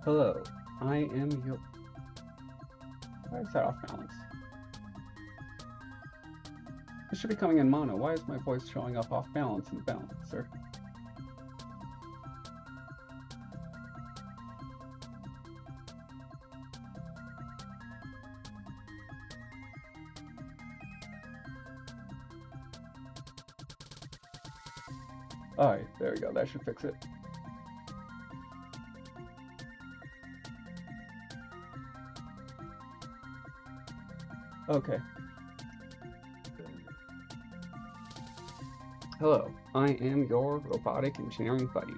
Hello, I am your... Why is that off balance? It should be coming in mono. Why is my voice showing up off balance in the balancer? Alright, there we go. That should fix it. Okay. Hello, I am your robotic engineering buddy.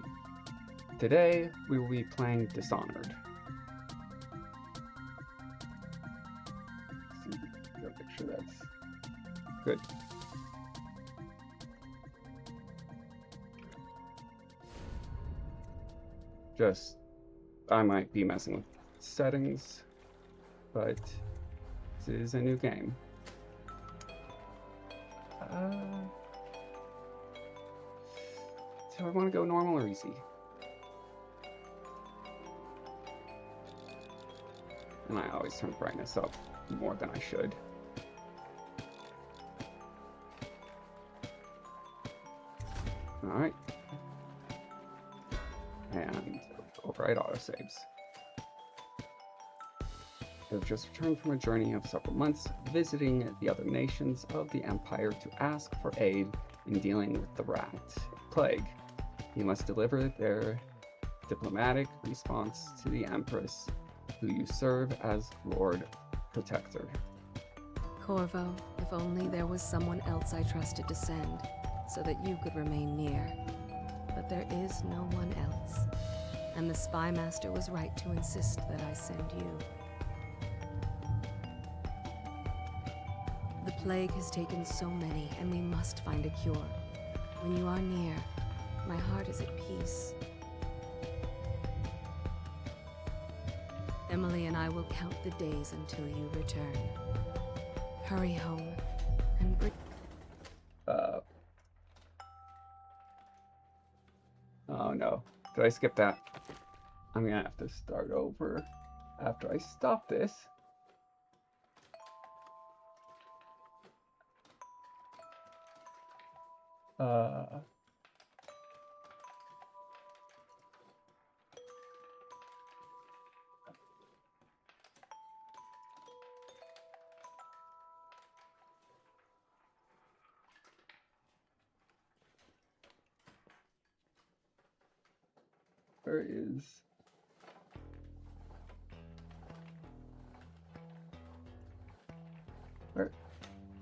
Today, we will be playing Dishonored. Let's see, gotta make sure that's good. Just, I might be messing with settings, but this is a new game. Do I want to go normal or easy? And I always turn brightness up more than I should. Alright. And override autosaves. I've just returned from a journey of several months, visiting the other nations of the Empire to ask for aid in dealing with the rat plague. You must deliver their diplomatic response to the Empress, who you serve as Lord Protector. Corvo, if only there was someone else I trusted to send, so that you could remain near. But there is no one else, and the Spy Master was right to insist that I send you. The plague has taken so many, and we must find a cure. When you are near, my heart is at peace. Emily and I will count the days until you return. Hurry home and bring... Oh no. Did I skip that? I'm gonna have to start over after I stop this. Where is...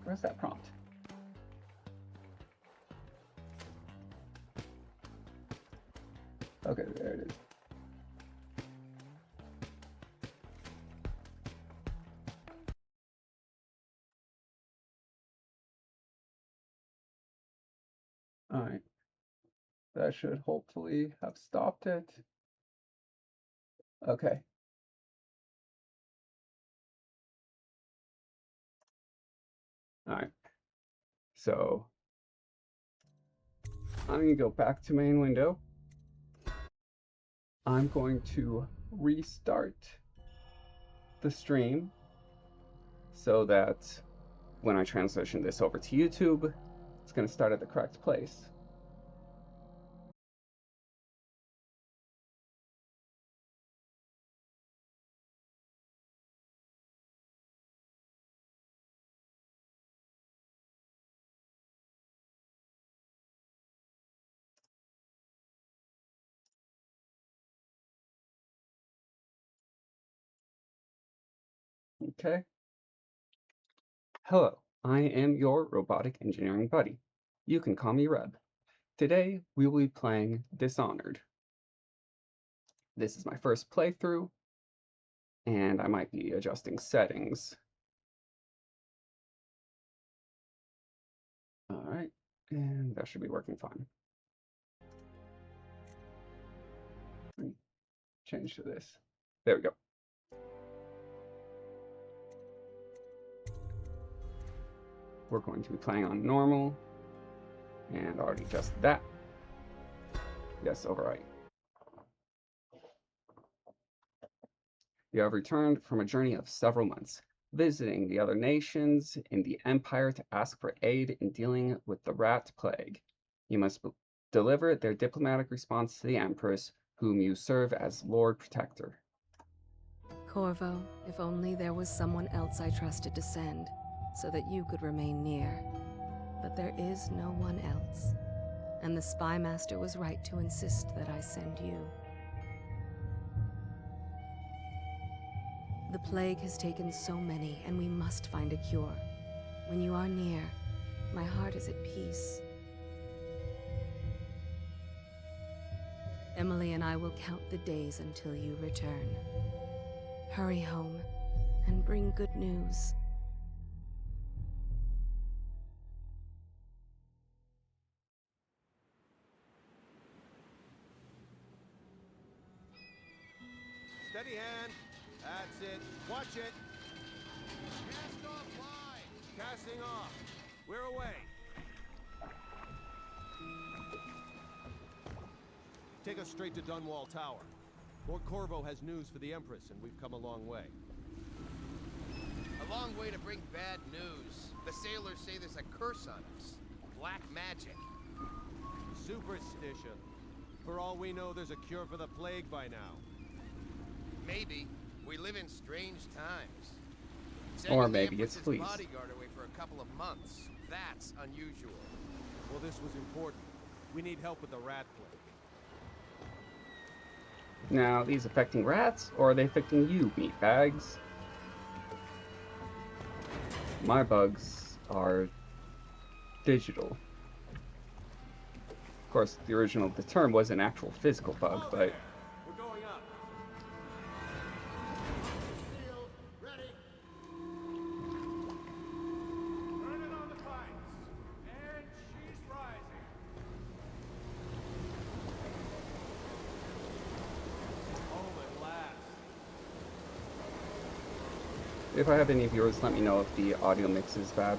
Where's that prompt? Okay, there it is. Alright. That should hopefully have stopped it. Okay. Alright. So I'm going to go back to main window. I'm going to restart the stream so that when I transition this over to YouTube, it's going to start at the correct place. Okay. Hello, I am your robotic engineering buddy. You can call me Reb. Today, we will be playing Dishonored. This is my first playthrough, and I might be adjusting settings. Alright, and that should be working fine. Change to this. There we go. We're going to be playing on normal, and already adjusted that. Yes, overwrite. You have returned from a journey of several months, visiting the other nations in the Empire to ask for aid in dealing with the rat plague. You must deliver their diplomatic response to the Empress, whom you serve as Lord Protector. Corvo, if only there was someone else I trusted to send, so that you could remain near. But there is no one else, and the Spy Master was right to insist that I send you. The plague has taken so many, and we must find a cure. When you are near, my heart is at peace. Emily and I will count the days until you return. Hurry home and bring good news. Steady hand. That's it. Watch it. Cast off line. Casting off. We're away. Take us straight to Dunwall Tower. Lord Corvo has news for the Empress, and we've come a long way. A long way to bring bad news. The sailors say there's a curse on us. Black magic. Superstition. For all we know, there's a cure for the plague by now. Maybe. We live in strange times. Or Sending the maybe it's Empress's fleas. bodyguard away for a couple of months. That's unusual. Well, this was important. We need help with the rat plague. Now, these affecting rats, or are they affecting you, meatbags? My bugs are digital. Of course, the term was an actual physical bug, All but there. We're going up. Steel, ready. Turn it on the pipes. And she's rising. Home at last. if I have any viewers, let me know if the audio mix is bad.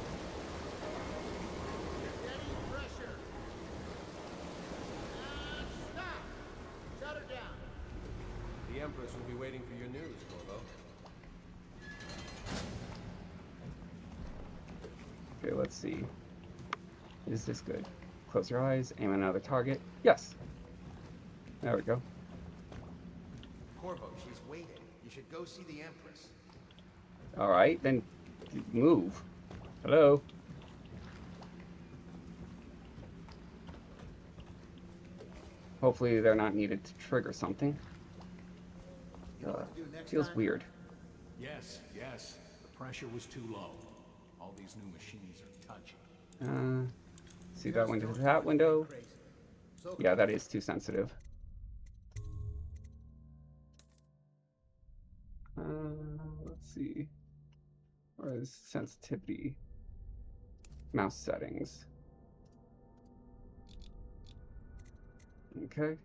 Getting pressure. And stop. Shut her down. The Empress will be waiting for your news, Corvo. Okay, let's see. Is this good? Close your eyes, aim at another target. Yes. There we go. Corvo, she's waiting. You should go see the Empress. All right, then move. Hello. Hopefully they're not needed to trigger something. Feels weird. Yes, yes. The pressure was too low. All these new machines are touchy. See that window to that window? Yeah, that is too sensitive. Let's see. Where is sensitivity? Mouse settings. Okay.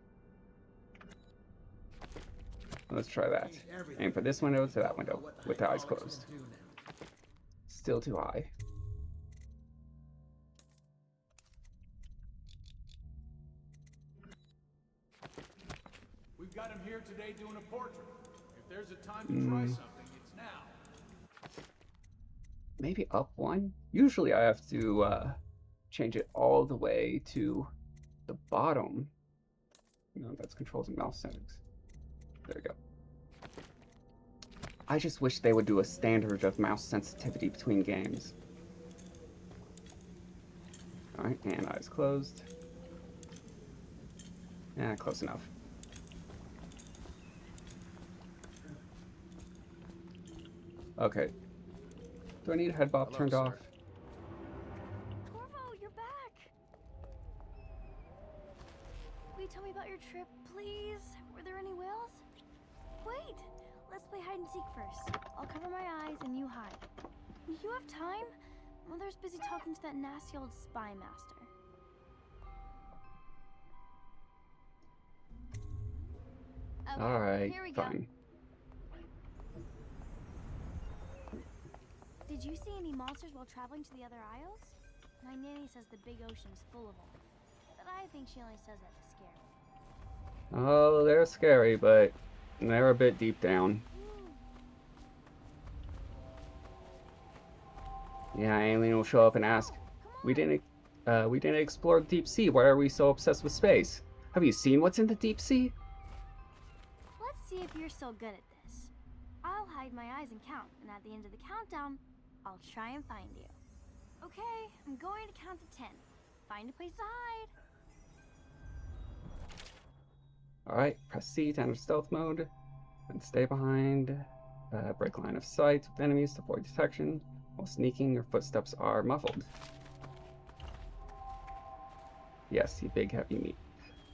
Let's try that. Aim for this window to that window with the eyes closed. Still too high. We've got him here today doing a portrait. If there's a time to try something, it's now. Maybe up one? Usually I have to change it all the way to the bottom. No, that's controls and mouse settings. There we go. I just wish they would do a standard of mouse sensitivity between games. Alright, and eyes closed. Yeah, close enough. Okay. Do I need a head bop Hello, turned sir. off? Corvo, you're back! Will you tell me about your trip, please? Were there any whales? Wait! Let's play hide and seek first. I'll cover my eyes and you hide. You have time? Mother's busy talking to that nasty old spy master. Okay, Alright, here we go. fine. Did you see any monsters while traveling to the other isles? My nanny says the big ocean's full of them. But I think she only says that to scare me. Oh, they're scary, but they're a bit deep down. Yeah, alien will show up and ask, we didn't explore the deep sea. Why are we so obsessed with space? Have you seen what's in the deep sea? Let's see if you're still good at this. I'll hide my eyes and count, and at the end of the countdown, I'll try and find you. Okay, I'm going to count to 10. Find a place to hide. Alright, press C to enter stealth mode, and stay behind. Break line of sight with enemies to avoid detection. While sneaking, your footsteps are muffled. Yes, you big heavy meat.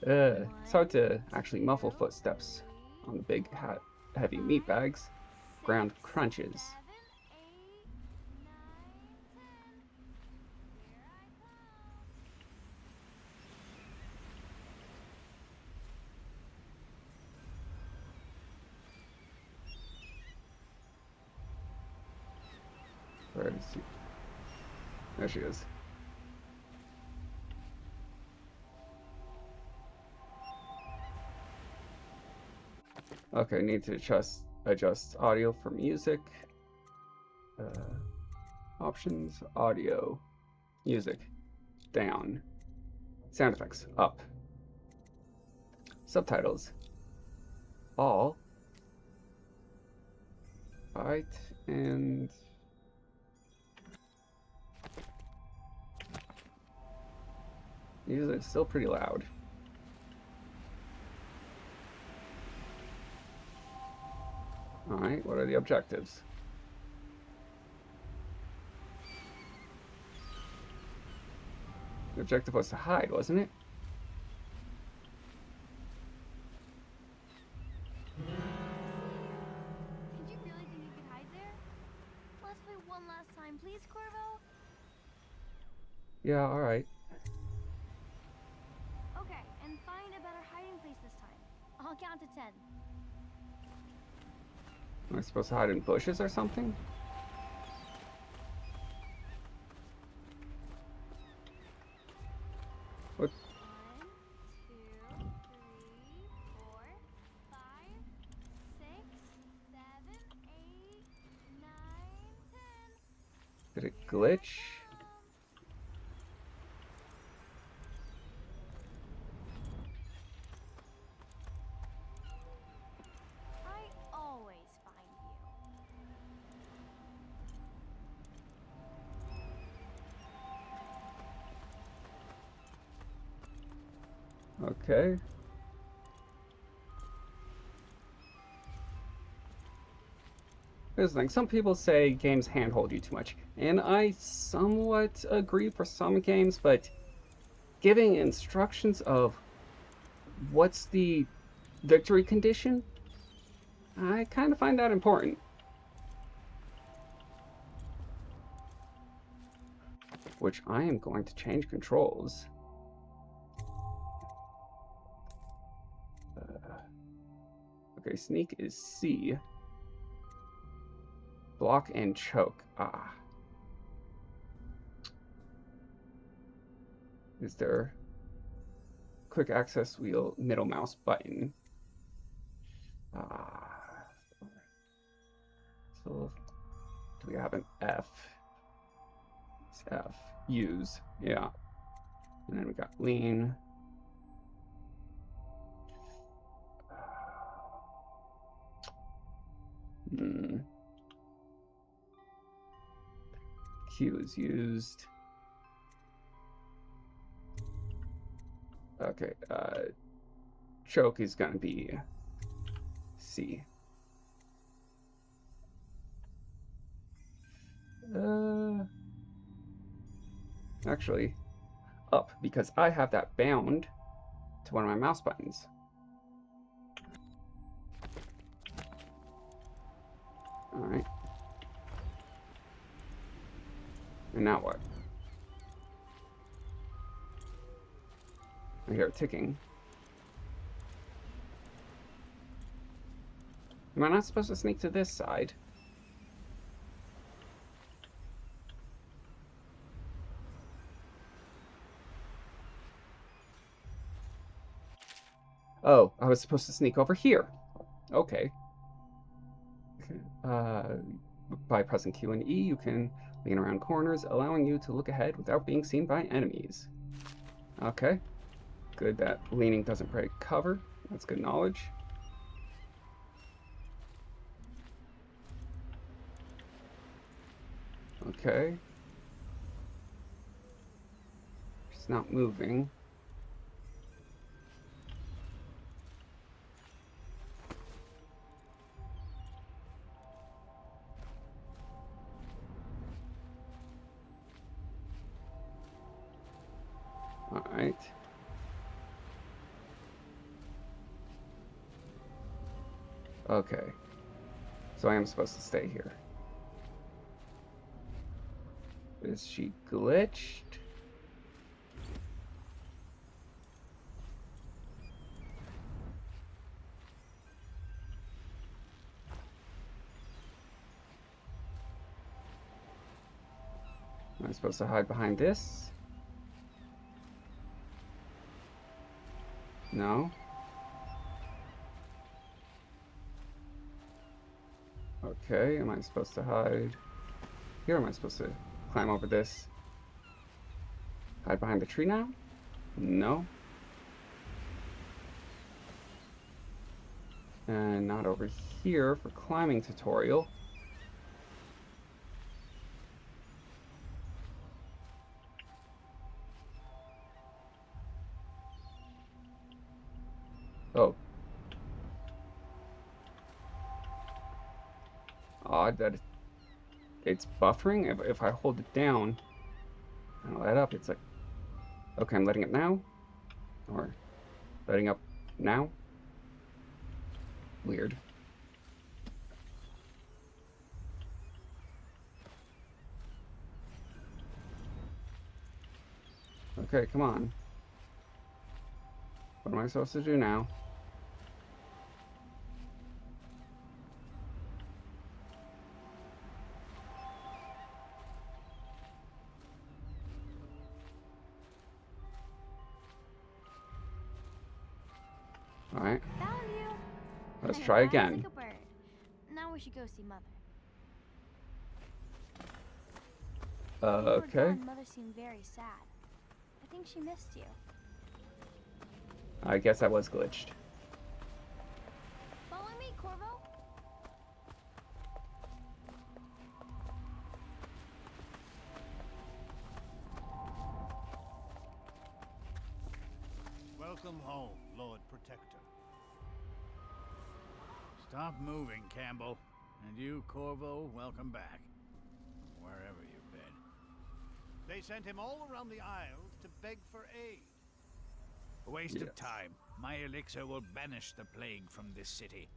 It's hard to actually muffle footsteps on the big heavy meat bags. Ground crunches. 7, 8, 9, 10. Here I come. Where is she? There she is. Okay, need to adjust audio for music. Options, audio, music, down. Sound effects, up. Subtitles, all. Alright, and music's still pretty loud. Alright, what are the objectives? The objective was to hide, wasn't it? Did you really think you could hide there? Let's play one last time, please, Corvo? Yeah, alright. Okay, and find a better hiding place this time. I'll count to 10. Am I supposed to hide in bushes or something? What? 1, 2, 3, 4, 5, 6, 7, 8, 9, 10. Did it glitch? I always find you. Okay. Here's the thing, some people say games handhold you too much, and I somewhat agree for some games, but giving instructions of what's the victory condition, I kind of find that important. Which I am going to change controls. Okay, sneak is C. Block and choke. Ah. Is there quick access wheel, middle mouse button? Ah. So, do we have an F? It's F. Use. Yeah. And then we got lean. Q is used. Okay, choke is gonna be C. Actually, up, because I have that bound to one of my mouse buttons. Alright. And now what? I hear it ticking. Am I not supposed to sneak to this side? Oh, I was supposed to sneak over here. Okay. By pressing Q and E, you can lean around corners, allowing you to look ahead without being seen by enemies. Okay. Good that leaning doesn't break cover. That's good knowledge. Okay. She's not moving. All right. Okay. So I am supposed to stay here. Is she glitched? Am I supposed to hide behind this? No. Okay, am I supposed to hide here? Am I supposed to climb over this? Hide behind the tree now? No. And not over here for climbing tutorial. Oh. Odd that it's buffering. If I hold it down and let up, it's like, okay, I'm letting it now, or letting up now. Weird. Okay, come on. What am I supposed to do now? Alright, Found you. let's try again. Like a bird. Now we should go see Mother. When you were Okay. gone, Mother seemed very sad. I think she missed you. I guess I was glitched. Follow me, Corvo. Welcome home, Lord Protector. Stop moving, Campbell. And you, Corvo, welcome back. Wherever you've been. They sent him all around the Isles to beg for aid. A waste Yes. of time. My elixir will banish the plague from this city.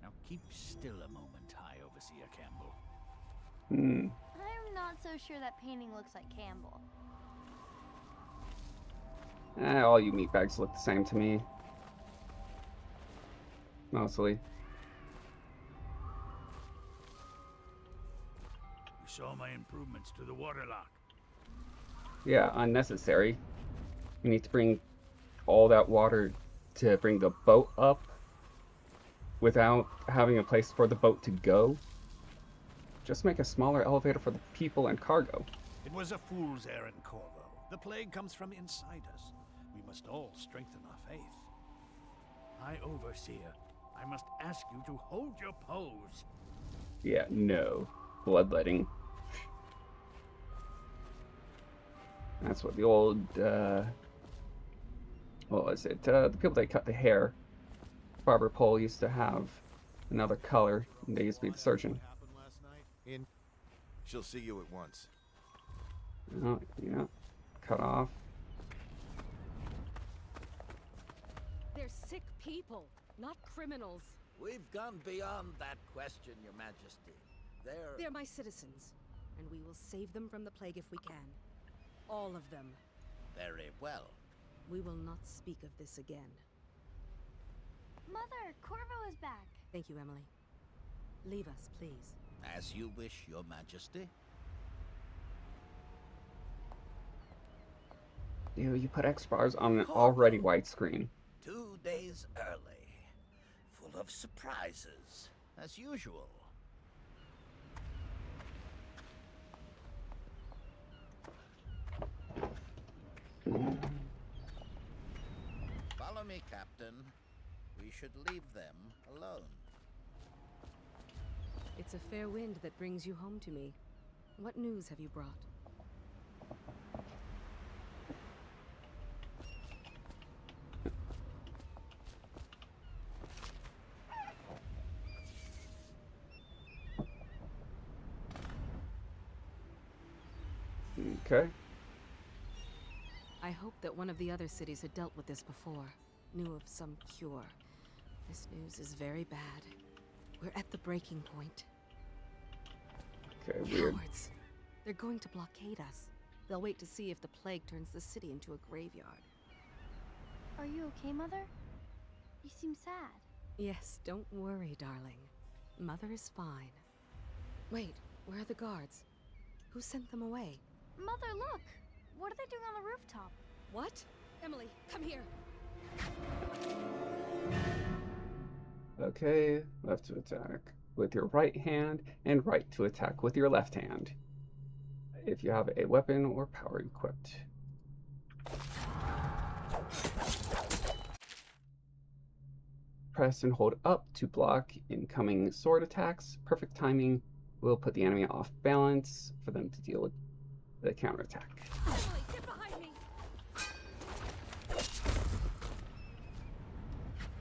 Now keep still a moment, High Overseer Campbell. I'm not so sure that painting looks like Campbell. All you meatbags look the same to me. Mostly. You saw my improvements to the waterlock. Yeah, unnecessary. We need to bring all that water to bring the boat up without having a place for the boat to go. Just make a smaller elevator for the people and cargo. It was a fool's errand, Corvo. The plague comes from inside us. We must all strengthen our faith. High Overseer, I must ask you to hold your pose. Yeah, no. Bloodletting. That's what the old, what was it? The people that cut the hair, barber pole, used to have another color, and they used to be the surgeon. What happened last night? She'll see you at once. Oh, yeah. Cut off. They're sick people, not criminals. We've gone beyond that question, Your Majesty. They're my citizens, and we will save them from the plague if we can. All of them. Very well. We will not speak of this again. Mother, Corvo is back. Thank you, Emily. Leave us, please. As you wish, Your Majesty. Ew, you put X bars on an already white screen. 2 days early. Full of surprises, as usual. Follow me, Captain. We should leave them alone. It's a fair wind that brings you home to me. What news have you brought? Okay. I hoped that one of the other cities had dealt with this before, knew of some cure. This news is very bad. We're at the breaking point. Okay, weird. Cowards! They're going to blockade us. They'll wait to see if the plague turns the city into a graveyard. Are you okay, Mother? You seem sad. Yes, don't worry, darling. Mother is fine. Wait, where are the guards? Who sent them away? Mother, look! What are they doing on the rooftop? What? Emily, come here! Okay, left to attack with your right hand and right to attack with your left hand. If you have a weapon or power equipped. Press and hold up to block incoming sword attacks. Perfect timing will put the enemy off balance for them to deal with the counterattack. Emily, get behind me!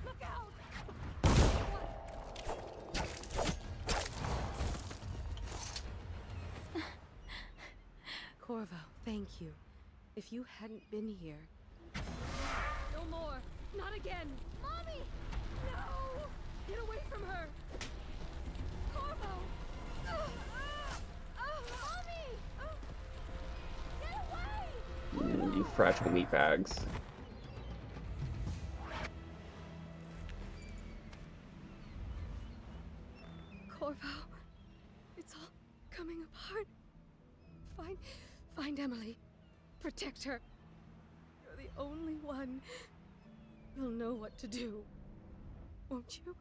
Look out! Corvo, thank you. If you hadn't been here... No more! Not again! Mommy! No! Get away from her! Corvo! Mommy! Get away! You fragile meatbags. Corvo, it's all coming apart. Find Emily. Protect her. You're the only one who'll know what to do. Won't you?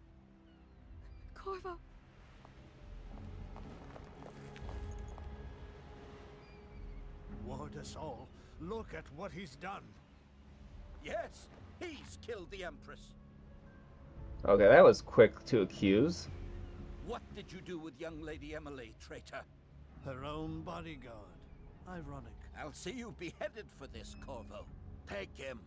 Corvo. Ward us all. Look at what he's done. Yes, he's killed the Empress. Okay, that was quick to accuse. What did you do with young Lady Emily, traitor? Her own bodyguard. Ironic. I'll see you beheaded for this, Corvo. Take him.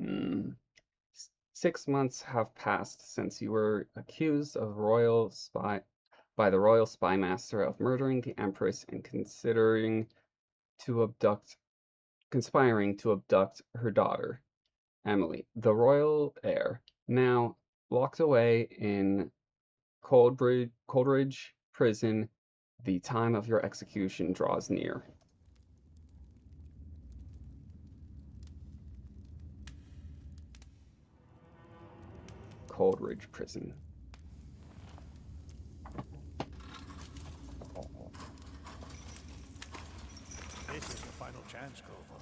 Hmm. 6 months have passed since you were accused of royal spy by the royal spy master of murdering the Empress and conspiring to abduct her daughter, Emily, the royal heir. Now locked away in Coldridge prison, the time of your execution draws near. Coldridge prison. This is your final chance, Corvo.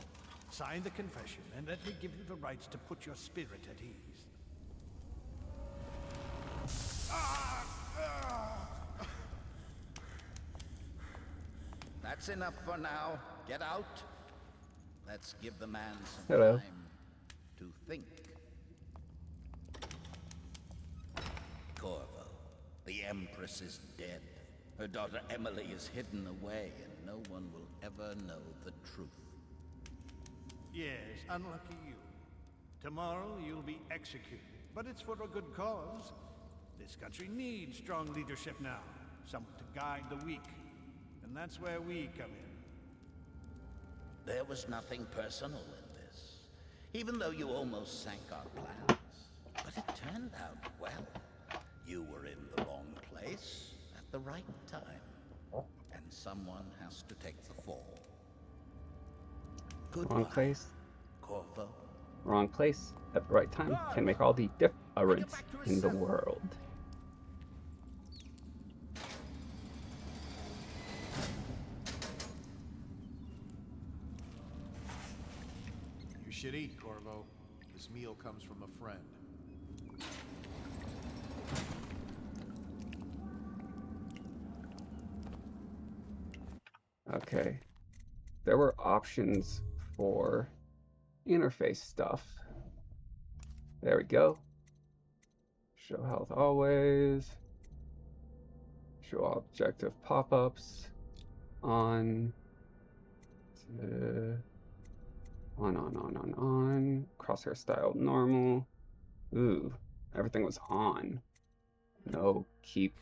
Sign the confession, and let me give you the rights to put your spirit at ease. That's enough for now. Get out. Let's give the man some Hello. time to think. Corvo, the Empress is dead. Her daughter Emily is hidden away, and no one will ever know the truth. Yes, unlucky you. Tomorrow you'll be executed, but it's for a good cause. This country needs strong leadership now, someone to guide the weak. And that's where we come in. There was nothing personal in this, even though you almost sank our plans. But it turned out well. You were in the wrong place at the right time, and someone has to take the fall. Goodbye, Wrong place, Corvo. wrong place at the right time can make all the difference in the world. You should eat, Corvo. This meal comes from a friend. Okay. There were options for interface stuff. There we go. Show health always. Show objective pop-ups. On. On. Crosshair style normal. Ooh, everything was on. No, keep.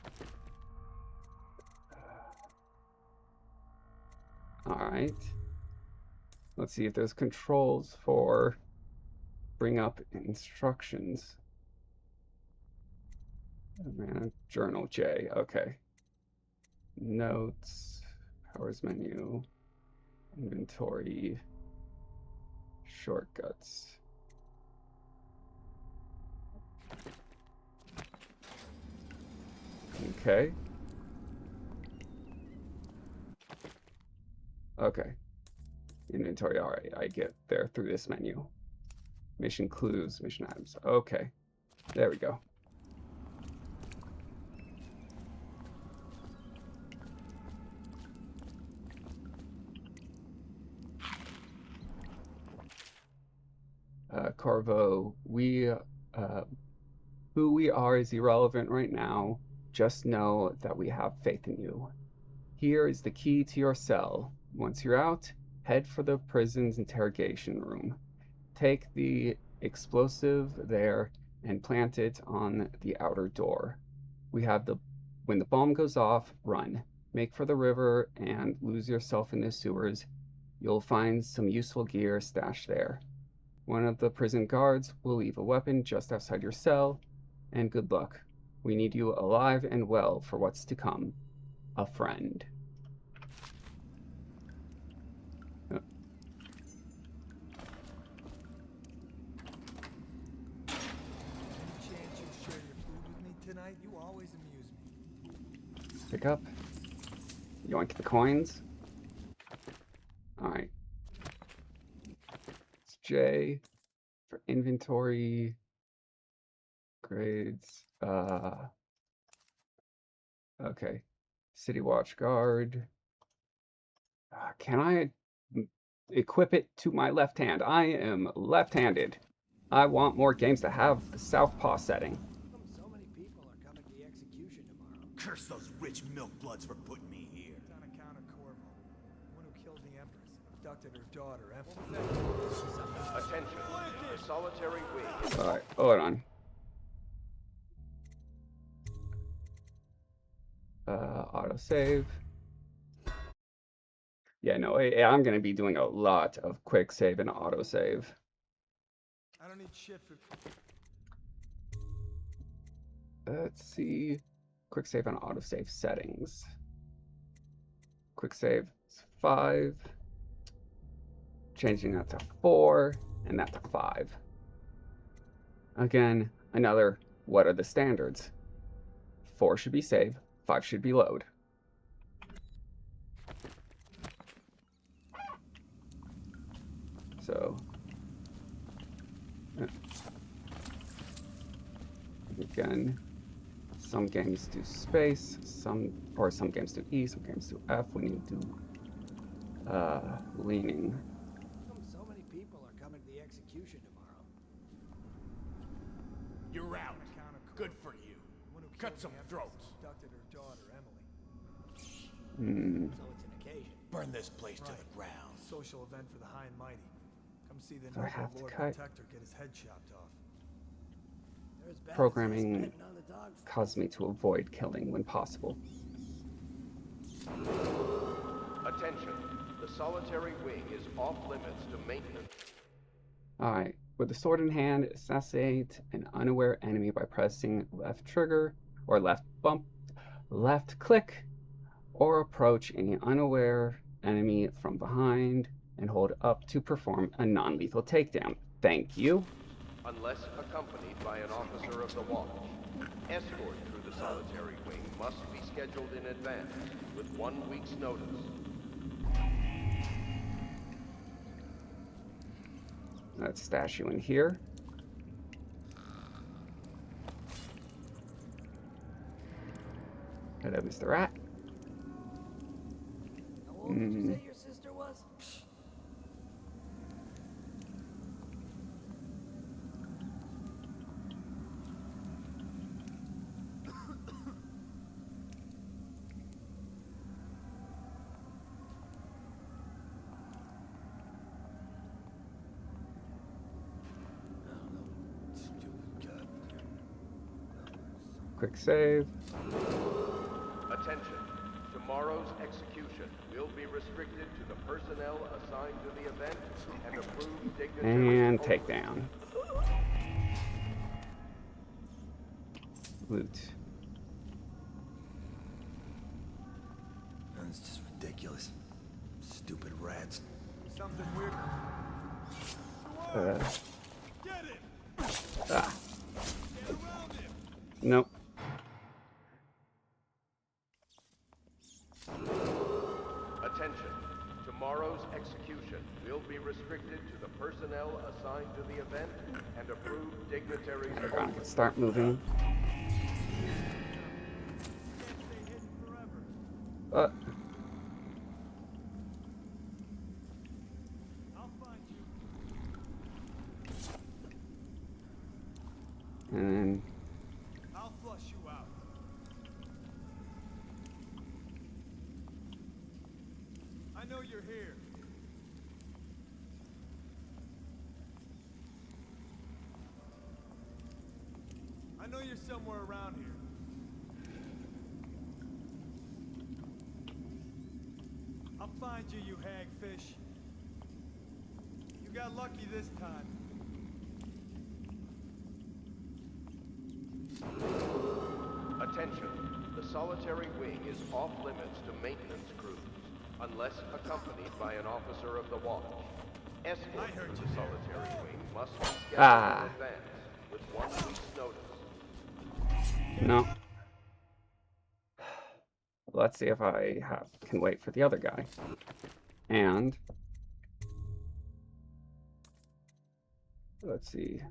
Alright. Let's see if there's controls for bring up instructions. Man, journal J, okay. Notes, powers menu, inventory, shortcuts. Okay. Okay. Inventory, alright, I get there through this menu. Mission clues, mission items. Okay. There we go. Corvo, who we are is irrelevant right now. Just know that we have faith in you. Here is the key to your cell. Once you're out, head for the prison's interrogation room. Take the explosive there and plant it on the outer door. When the bomb goes off, run. Make for the river and lose yourself in the sewers. You'll find some useful gear stashed there. One of the prison guards will leave a weapon just outside your cell, and good luck. We need you alive and well for what's to come. A friend. Oh. Chance you share your food with me tonight? You always amuse me. Pick up. Yoink the coins. Alright. It's J for inventory. Grades. Okay. City Watch Guard. Can I equip it to my left hand? I am left-handed. I want more games to have the southpaw setting. So many people are coming to the execution tomorrow. Curse those rich milk bloods for putting me here. It's on account of Corvo, the one who killed the Empress, abducted her daughter, Emily. Attention. The solitary wing. Alright, hold on. Autosave. Yeah, no, I'm going to be doing a lot of quick save and autosave. I don't need shit for... Let's see. Quick save and autosave settings. Quick save is 5. Changing that to 4 and that to 5. Again, another what are the standards? 4 should be save, 5 should be load. So, again, some games do space, some games do E, some games do F. We need to do leaning. So many people are coming to the execution tomorrow. You're out. Good for you. Cut some throats. Abducted her daughter, Emily. Hmm. So it's an occasion. Burn this place to the ground. Social event for the high and mighty. Come see the So I have noble to Lord cut. Protector get his head chopped off. Programming caused me to avoid killing when possible. Attention. The solitary wing is off limits to maintenance. Alright, with the sword in hand, assassinate an unaware enemy by pressing left trigger or left bump, left click, or approach any unaware enemy from behind and hold up to perform a non-lethal takedown. Thank you. Unless accompanied by an officer of the watch. Escort through the solitary wing must be scheduled in advance with 1 week's notice. Let's stash you in here. Hello, Mr. Rat. did you say your sister was? Quick save. Attention. Tomorrow's execution will be restricted to the personnel assigned to the event and approved dignitaries And only. takedown. Loot. That's just ridiculous. Stupid rats. Something weird. Get it! Ah. Get around him! Nope. Attention. Tomorrow's execution will be restricted to the personnel assigned to the event and approved dignitaries We're gonna only. start moving. I'll find you. And then I'll flush you out. I know you're here. I know you're somewhere around here. I'll find you, you hagfish. You got lucky this time. Attention. The solitary wing is off limits to maintenance crews unless accompanied by an officer of the watch. Escort to the solitary wing must be scheduled in advance with 1 week's notice. no. Let's see if I can wait for the other guy. And let's see.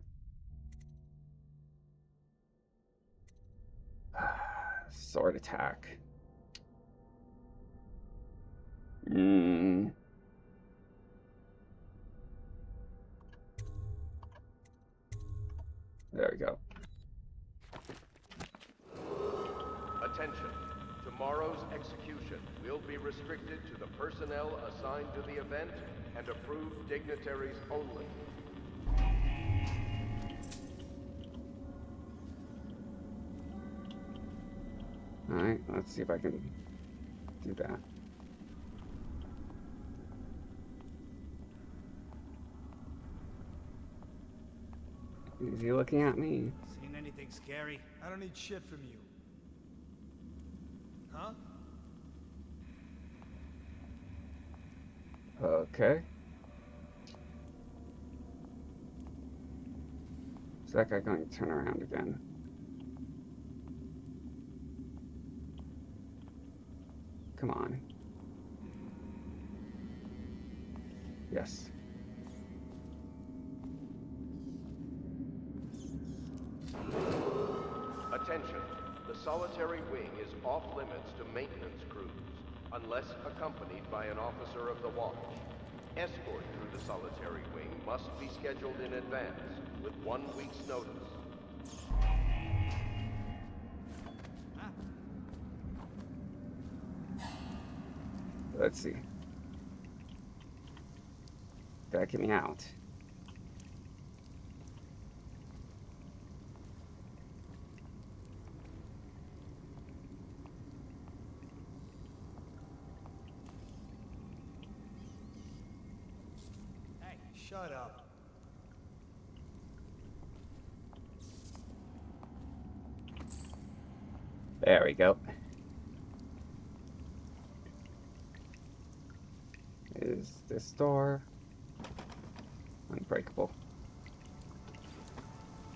Sword attack. There we go. Attention. Tomorrow's execution will be restricted to the personnel assigned to the event and approved dignitaries only. Alright, let's see if I can do that. Is he looking at me? Seen anything scary? I don't need shit from you. Huh? Okay. Is that guy going to turn around again? Come on. Yes. Attention. The solitary wing is off limits to maintenance crews unless accompanied by an officer of the watch. Escort through the solitary wing must be scheduled in advance with 1 week's notice. Let's see. Backing me out. Hey, shut up. There we go. Is this door unbreakable?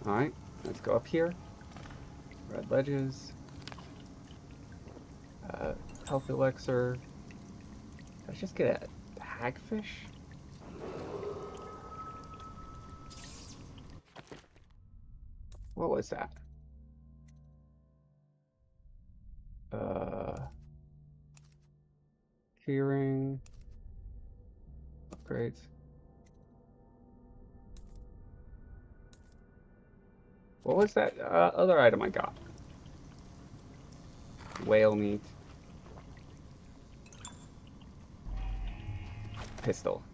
Alright, let's go up here. Red ledges. Health elixir. Let's just get a hagfish. What was that? Keyring. Upgrades. What was that other item I got? Whale meat. Pistol.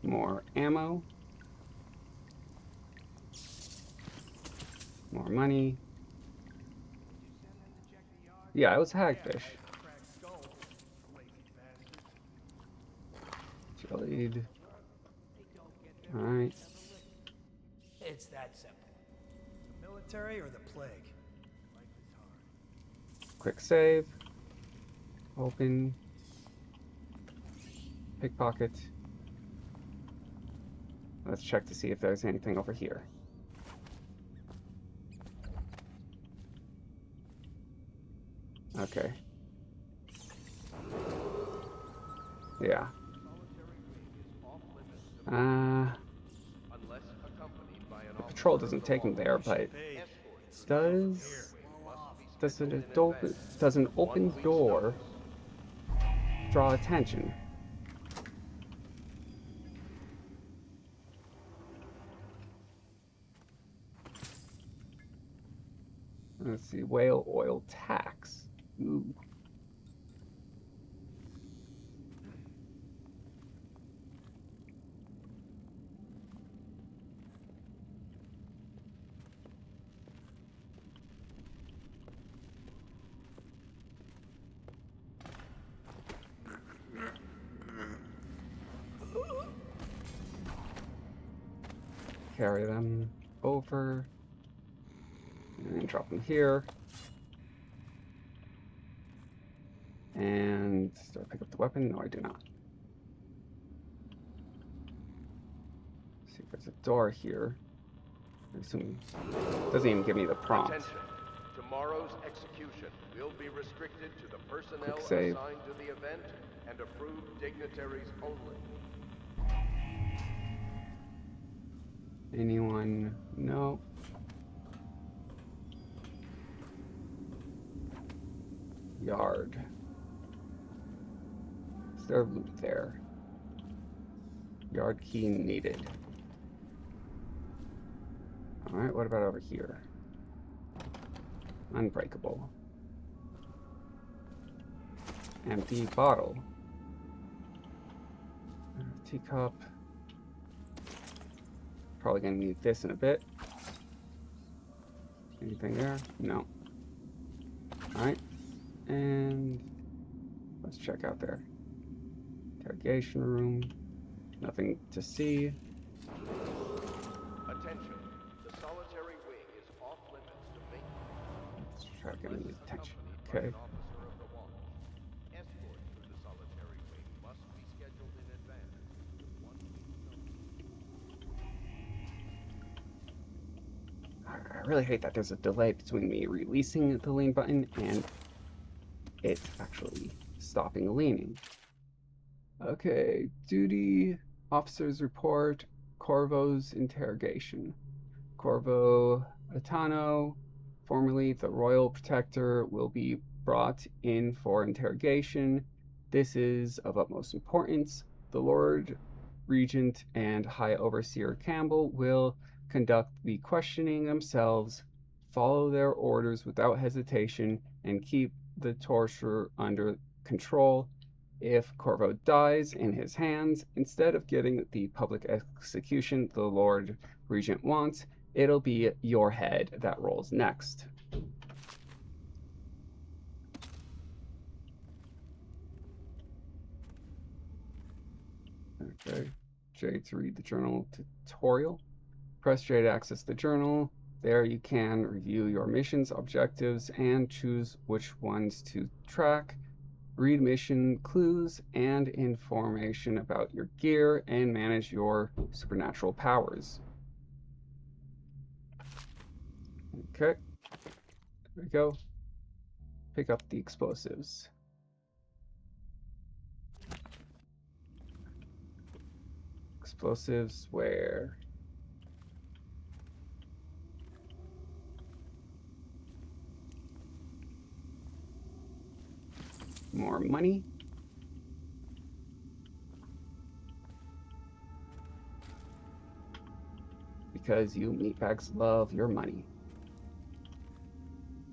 More ammo. More money. Yeah, it was hagfish. Jellied. Alright. It's that simple. The military or the plague? Quick save. Open. Pickpocket. Let's check to see if there's anything over here. Okay. Yeah. The patrol doesn't take him there, but does an open door draw attention? Let's see, whale oil tax. Ooh. Carry them over and drop them here. And do I pick up the weapon? No, I do not. See if there's a door here. Doesn't even give me the prompt. Attention. Tomorrow's execution will be restricted to the personnel Quick save. assigned to the event and approved dignitaries only. Anyone? No. Yard. Is there loot there? Yard key needed. Alright, what about over here? Unbreakable. Empty bottle. Teacup. Probably gonna need this in a bit. Anything there? No. Alright. And let's check out there. Interrogation room. Nothing to see. Attention. The solitary wing is off limits to maintenance. Let's try getting the attention. Accompanied by Okay. an officer of the watch. Escort through the solitary wing must be scheduled in advance with 1 week's notice. I really hate that there's a delay between me releasing the lean button and it actually stopping leaning. Okay, duty, officer's report, Corvo's interrogation. Corvo Atano, formerly the Royal Protector, will be brought in for interrogation. This is of utmost importance. The Lord Regent and High Overseer Campbell will conduct the questioning themselves, follow their orders without hesitation, and keep the torture under control. If Corvo dies in his hands, instead of getting the public execution the Lord Regent wants, it'll be your head that rolls next. Okay, J to read the journal tutorial. Press J to access the journal. There you can review your missions, objectives, and choose which ones to track. Read mission clues and information about your gear and manage your supernatural powers. Okay, there we go. Pick up the explosives. Explosives where? more money. Because you meatbags love your money.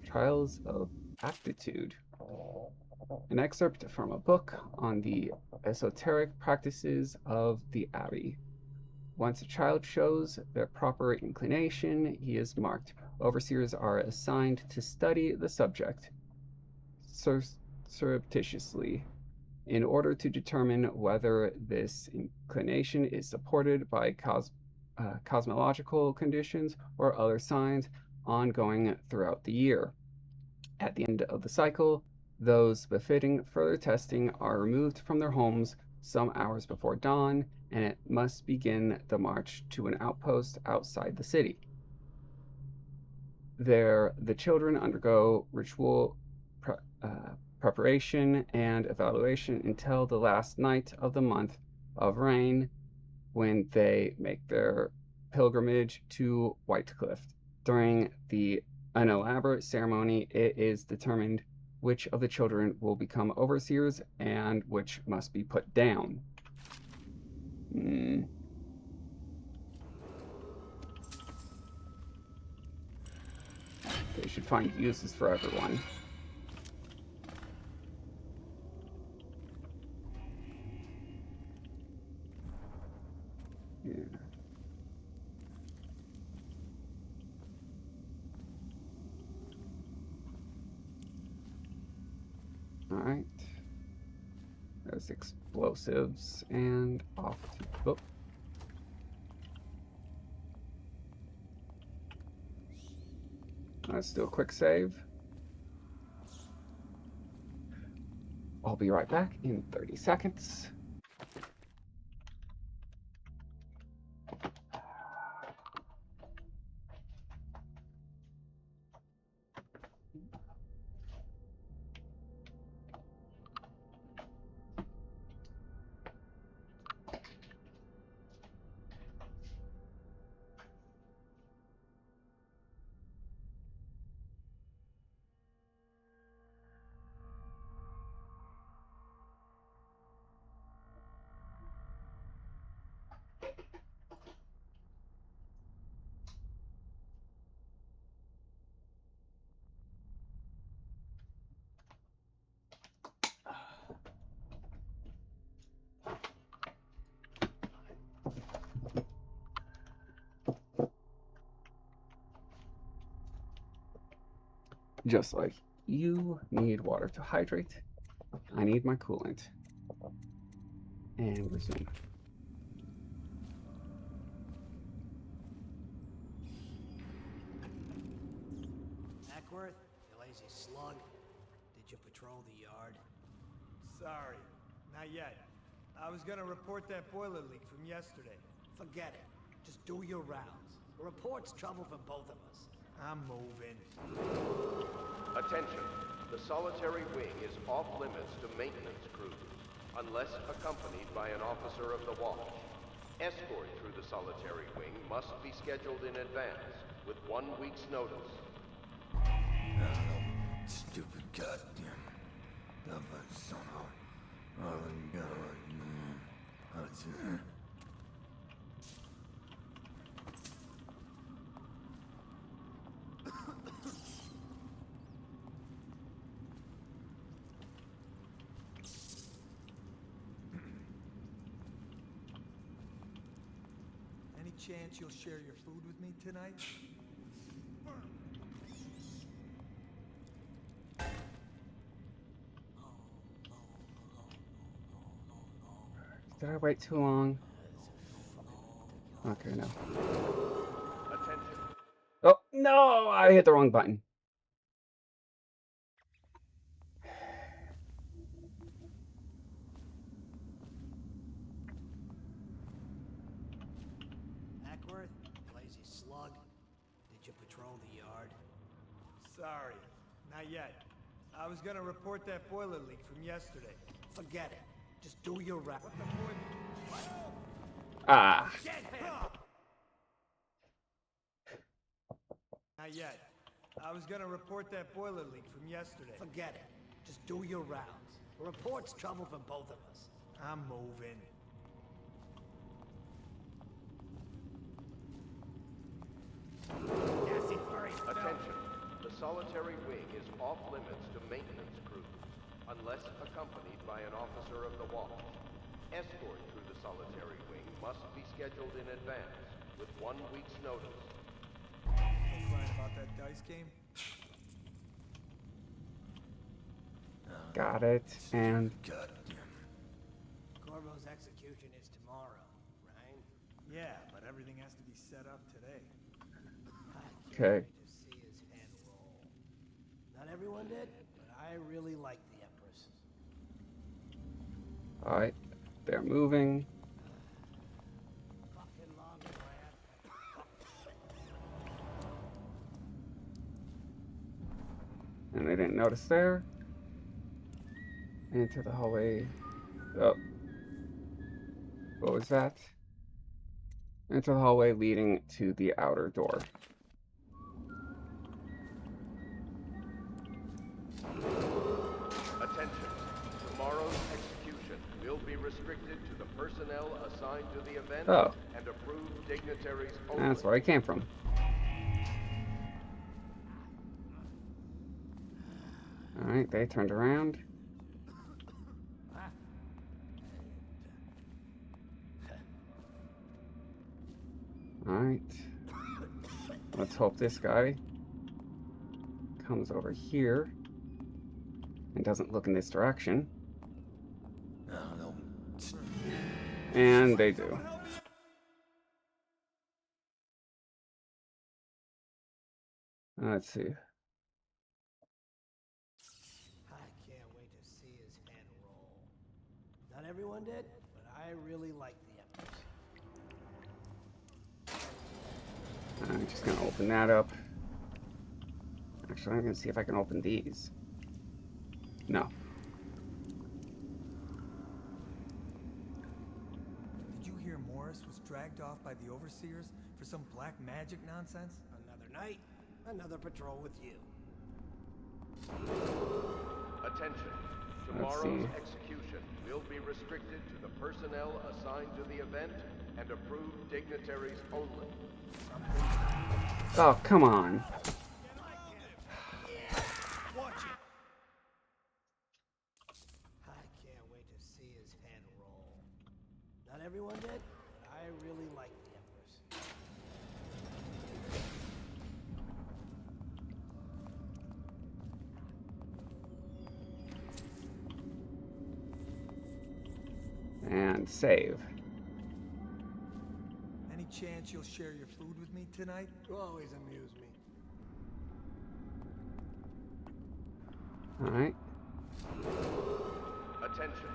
Trials of Aptitude. An excerpt from a book on the esoteric practices of the Abbey. Once a child shows their proper inclination, he is marked. Overseers are assigned to study the subject surreptitiously in order to determine whether this inclination is supported by cosmological conditions or other signs ongoing throughout the year. At the end of the cycle, those befitting further testing are removed from their homes some hours before dawn, and it must begin the march to an outpost outside the city. There, the children undergo ritual preparation and evaluation until the last night of the month of rain, when they make their pilgrimage to Whitecliff. During an elaborate ceremony, it is determined which of the children will become overseers and which must be put down. They should find uses for everyone. Yeah. All right. There's explosives and off to... Oh. Let's do a quick save. I'll be right back in 30 seconds. Just like you need water to hydrate, I need my coolant. And resume. Ackworth, you lazy slug. Did you patrol the yard? Sorry, not yet. I was gonna report that boiler leak from yesterday. Forget it. Just do your rounds. A report's trouble for both of us. I'm moving. Attention. The solitary wing is off limits to maintenance crews, unless accompanied by an officer of the watch. Escort through the solitary wing must be scheduled in advance, with 1 week's notice. Stupid goddamn. Any chance you'll share your food with me tonight? Did I wait too long? Okay, no. Attention. Oh, no! I hit the wrong button. Ackworth, you lazy slug. Did you patrol the yard? Sorry, not yet. I was gonna report that boiler leak from yesterday. Forget it. Just do your rounds. Ah. Not yet. I was gonna report that boiler leak from yesterday. Forget it. Just do your rounds. Reports trouble for both of us. I'm moving. Nasty furry filth. Attention. The solitary wing is off limits to maintenance crews, unless accompanied by an officer of the watch. Escort through the solitary wing must be scheduled in advance, with 1 week's notice. Still crying about that dice game? Got it. And Goddamn. Corvo's execution is tomorrow, right? Yeah, but everything has to be set up today. I can't okay. wait to see his head roll. Not everyone did, but I really like the Empress. All right. They're moving. Fucking long lad. And they didn't notice there. Enter the hallway. Oh. What was that? Enter the hallway leading to the outer door. Attention. Tomorrow's execution will be restricted to the personnel assigned to the event Oh. and approved dignitaries only. That's where I came from. Alright, they turned around. Alright. Let's hope this guy comes over here and doesn't look in this direction. No. And they do. Let's see. I can't wait to see his head roll. Not everyone did, but I really like the Empress. I'm just gonna open that up. Actually, I'm gonna see if I can open these. No. Did you hear Morris was dragged off by the overseers for some black magic nonsense? Another night, another patrol with you. Attention. Tomorrow's execution will be restricted to the personnel assigned to the event and approved dignitaries only. Oh, come on. I can't wait to see his head roll. Not everyone did, but I really like the Empress. And save. Any chance you'll share your food with me tonight? You always amuse me. Alright. Attention.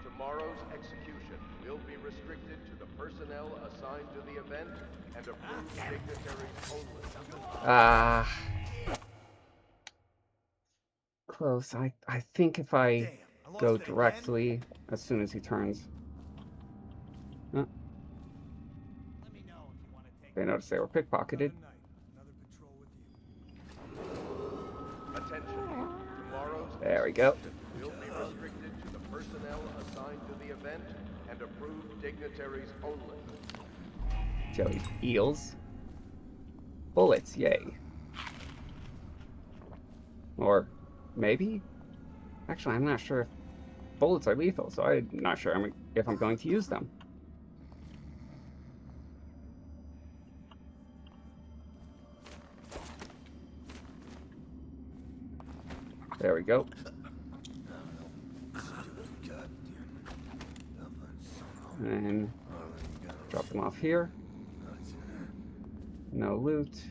Tomorrow's execution will be restricted to the personnel assigned to the event and approved dignitaries only. Close. I think if I go directly as soon as he turns. Huh? Let me know if you want to take They noticed they were pickpocketed. Another patrol with you. Attention. Tomorrow's There we go. will be restricted to the personnel assigned to the event and approved dignitaries only. Jelly eels. Bullets, yay. Or maybe? Actually, I'm not sure if bullets are lethal, so I'm not sure if I'm going to use them. There we go. And drop them off here. No loot.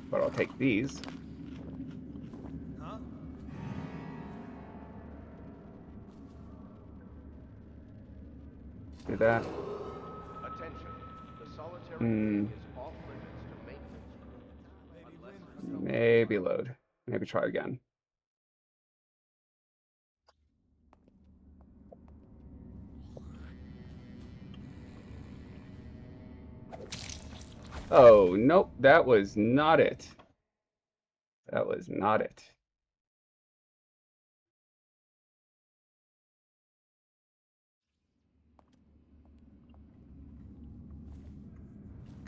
But I'll take these. Huh? Do that. Attention. The solitary wing is off limits to maintenance crews. Maybe load. Maybe try again. Oh, nope, that was not it. That was not it.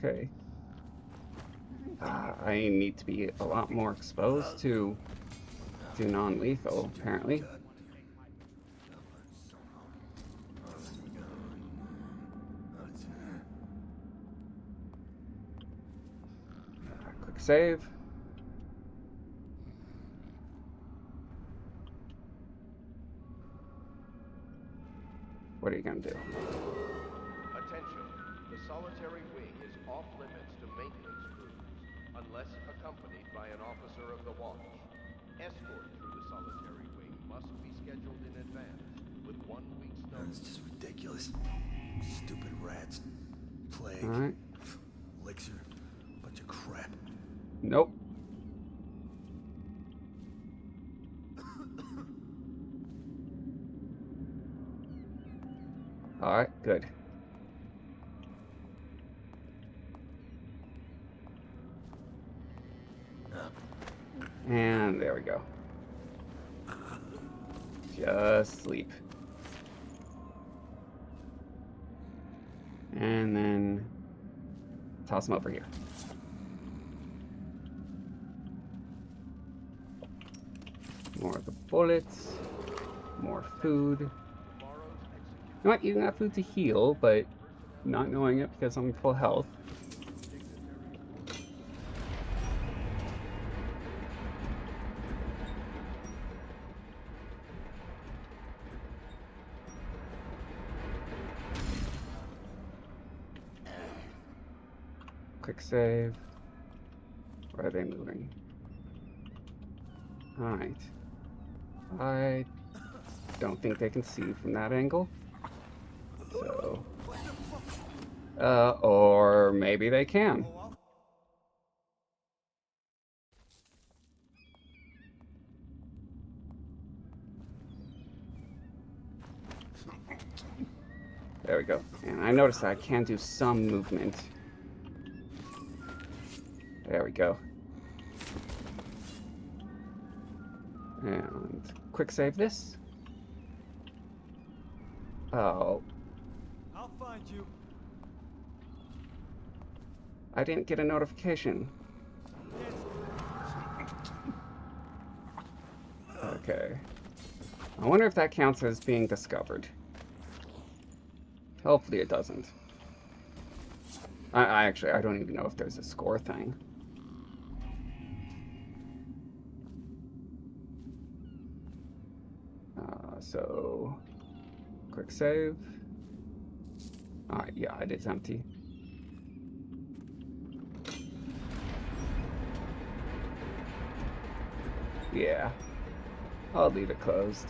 Okay. I need to be a lot more exposed to non-lethal, apparently. Quick save. What are you gonna do? Attention. The solitary wing is off limits to maintenance crews, unless accompanied by an officer of the watch. Escort through the solitary wing must be scheduled in advance, with 1 week's notice. That's just ridiculous. Stupid rats. Plague. All right. Elixir. Bunch of crap. Nope. All right, good. And there we go. Just sleep. And then toss them over here. More of the bullets. More food. You know what? Eating that food to heal, but not knowing it because I'm full health. Quick save. Where are they moving? Alright. I don't think they can see from that angle. So... or maybe they can. There we go. And I noticed I can do some movement. There we go. And quick save this. Oh. I'll find you. I didn't get a notification. Okay. I wonder if that counts as being discovered. Hopefully it doesn't. I actually, I don't even know if there's a score thing. So, quick save. Alright, yeah, it is empty. Yeah, I'll leave it closed.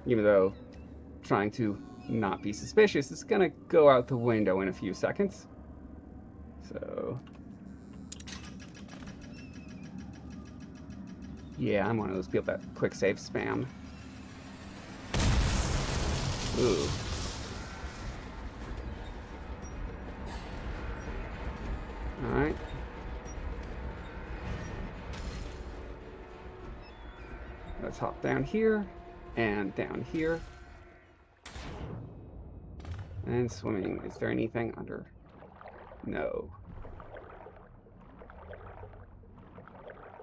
Even though trying to not be suspicious is gonna go out the window in a few seconds. So... yeah, I'm one of those people that quick save spam. Ooh. Alright. Let's hop down here, and down here. And swimming. Is there anything under? No.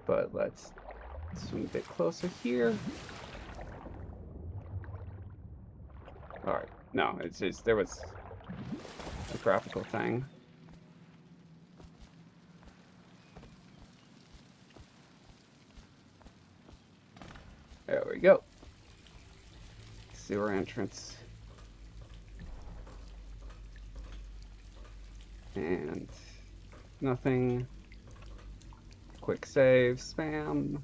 But let's swim a bit closer here. Alright. No, it's just, there was a graphical thing. There we go. Sewer entrance. And nothing. Quick save, spam.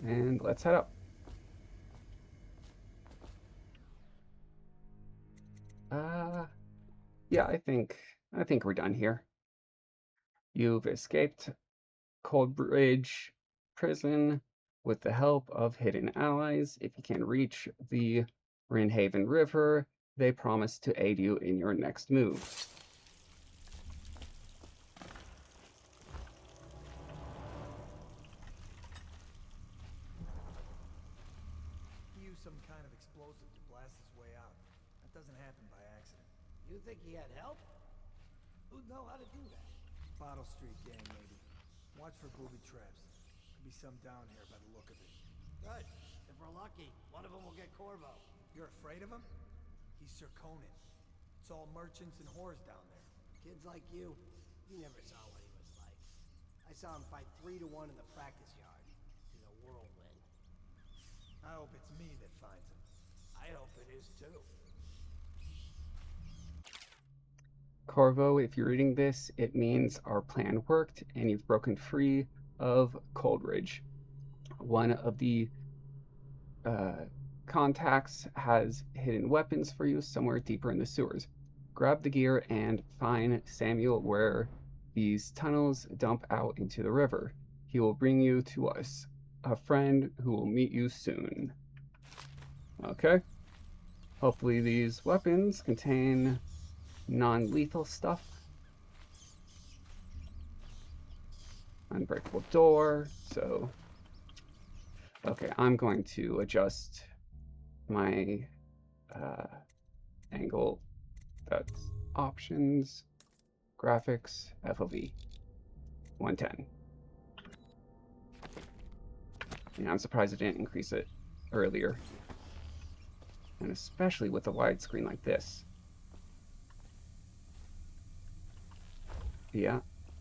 And let's head up. Yeah, I think we're done here. You've escaped Cold Bridge Prison with the help of hidden allies. If you can reach the Rinhaven River, they promise to aid you in your next move. Use some kind of explosive. explosive to blast his way out. That doesn't happen by accident. You think he had help? Who'd know how to do that? Bottle Street gang, maybe. Watch for booby traps. Could be some down here by the look of it. Good. If we're lucky, one of them will get Corvo. You're afraid of him? He's Sir Conan. It's all merchants and whores down there. Kids like you never saw what he was like. I saw him fight 3 to 1 in the practice yard. He's a whirlwind. I hope it's me that finds him. I hope it is too. Corvo, if you're reading this, it means our plan worked and you've broken free of Coldridge. One of the contacts has hidden weapons for you somewhere deeper in the sewers. Grab the gear and find Samuel where these tunnels dump out into the river. He will bring you to us, a friend who will meet you soon. Okay. Hopefully these weapons contain non-lethal stuff. Unbreakable door, so... Okay, I'm going to adjust my angle. That's options, graphics, FOV, 110. Yeah, I'm surprised I didn't increase it earlier. And especially with a widescreen like this. Yeah,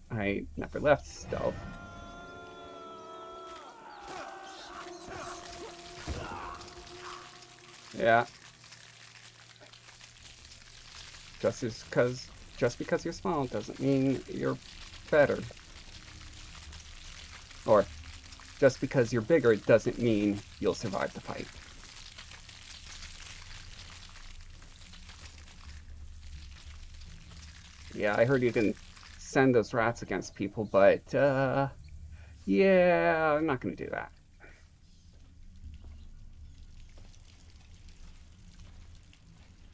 I never left stealth. Yeah. Just because you're small doesn't mean you're better. Or just because you're bigger doesn't mean you'll survive the fight. Yeah, I heard you didn't send those rats against people, but yeah, I'm not gonna do that.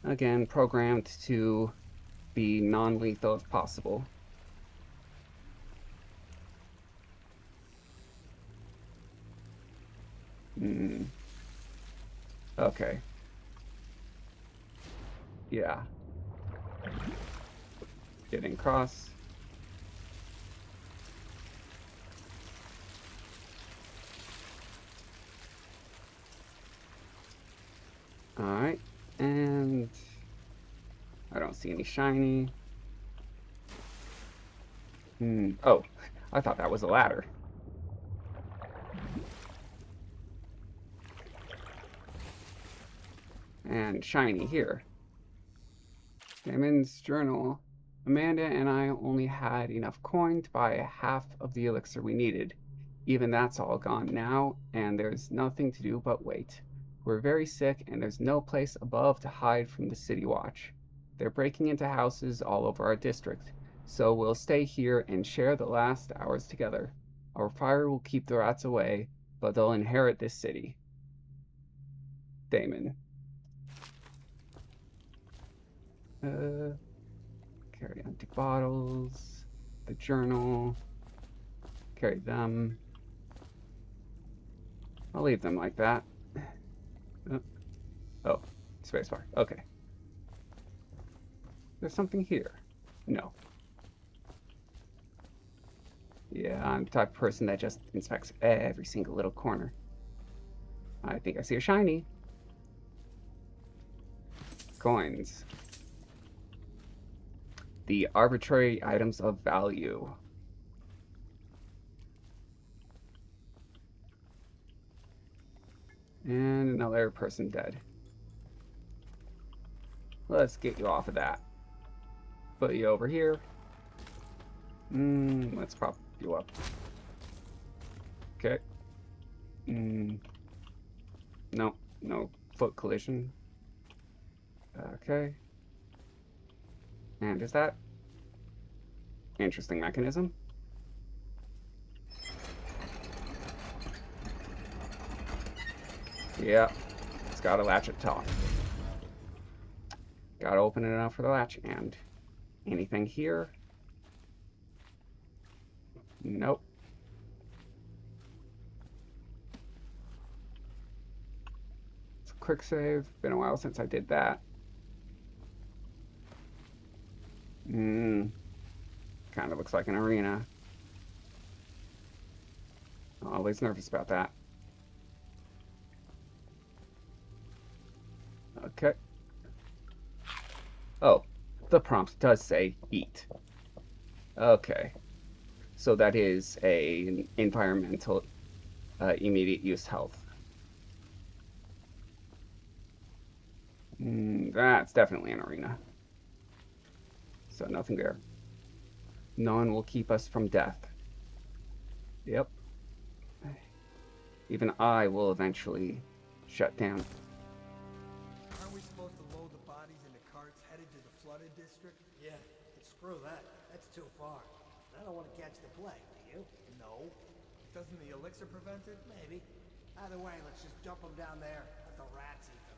Again, programmed to be non-lethal if possible. Okay. Yeah. Getting across. Alright, and I don't see any shiny. Oh, I thought that was a ladder. And shiny here. Damon's journal. Amanda and I only had enough coin to buy half of the elixir we needed. Even that's all gone now, and there's nothing to do but wait. We're very sick, and there's no place above to hide from the City Watch. They're breaking into houses all over our district, so we'll stay here and share the last hours together. Our fire will keep the rats away, but they'll inherit this city. Damon. Carry empty bottles, the journal, carry them. I'll leave them like that. Oh, spacebar, okay. There's something here. No. Yeah, I'm the type of person that just inspects every single little corner. I think I see a shiny. Coins. The arbitrary items of value. And another person dead. Let's get you off of that. Put you over here. Let's prop you up. Okay. No, no foot collision. Okay. And is that? Interesting mechanism. Yeah, it's got a latch at the top. Gotta open it up for the latch. And anything here? Nope. quick save. Been a while since I did that. Kind of looks like an arena. I'm always nervous about that. Okay. Oh, the prompt does say eat. Okay. So that is an environmental immediate use health. That's definitely an arena. So nothing there. No one will keep us from death. Yep. Even I will eventually shut down. Aren't we supposed to load the bodies into carts headed to the flooded district? Yeah, but screw that. That's too far. I don't want to catch the plague, do you? No. Doesn't the elixir prevent it? Maybe. Either way, let's just dump them down there. Let the rats eat them.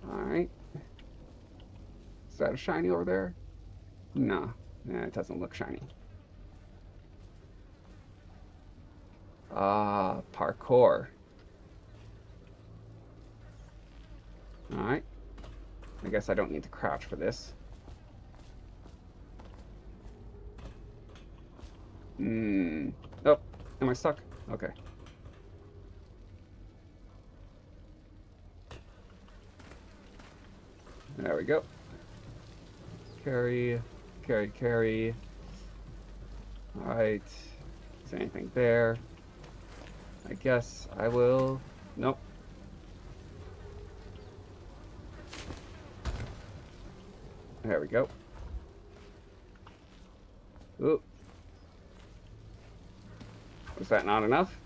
Alright. Is that a shiny over there? No. It doesn't look shiny. Ah, parkour. Alright. I guess I don't need to crouch for this. Oh, am I stuck? Okay. There we go. Carry, carry, carry. Alright. Is there anything there? I guess I will... Nope. There we go. Ooh. Was that not enough?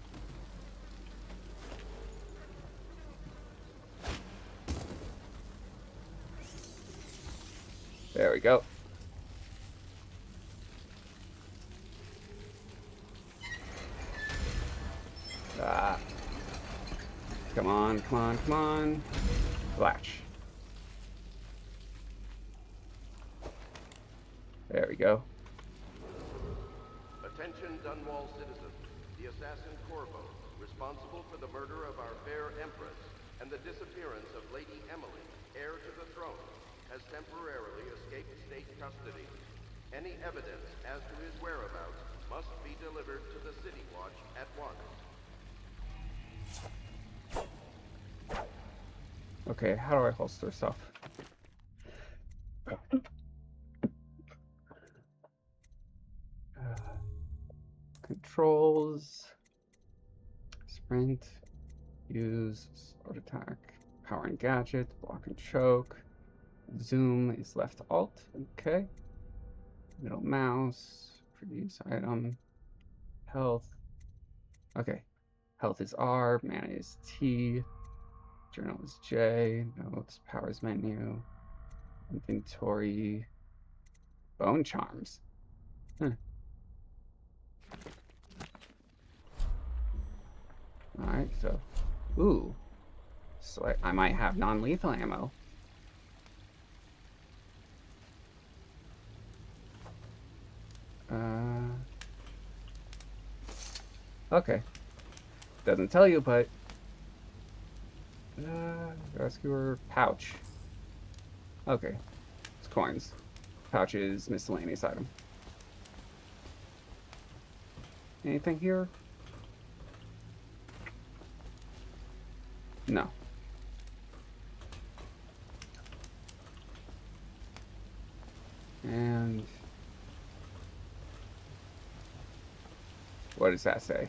There we go. Ah. Come on, come on, come on. Flash. There we go. Attention, Dunwall citizens. The assassin Corvo, responsible for the murder of our fair Empress and the disappearance of Lady Emily, heir to the throne, has temporarily escaped state custody. Any evidence as to his whereabouts must be delivered to the City Watch at once. Okay, how do I holster stuff? Controls, sprint, use, sword attack, power and gadget, block and choke, zoom is left alt, okay, middle mouse, produce item, health, okay, health is R, mana is T, journal is J, notes, powers menu, inventory, bone charms, Alright, so, ooh, so I might have non-lethal ammo. Okay. Doesn't tell you, but, rescuer pouch. Okay, it's coins. Pouch is miscellaneous item. Anything here? No. And what does that say?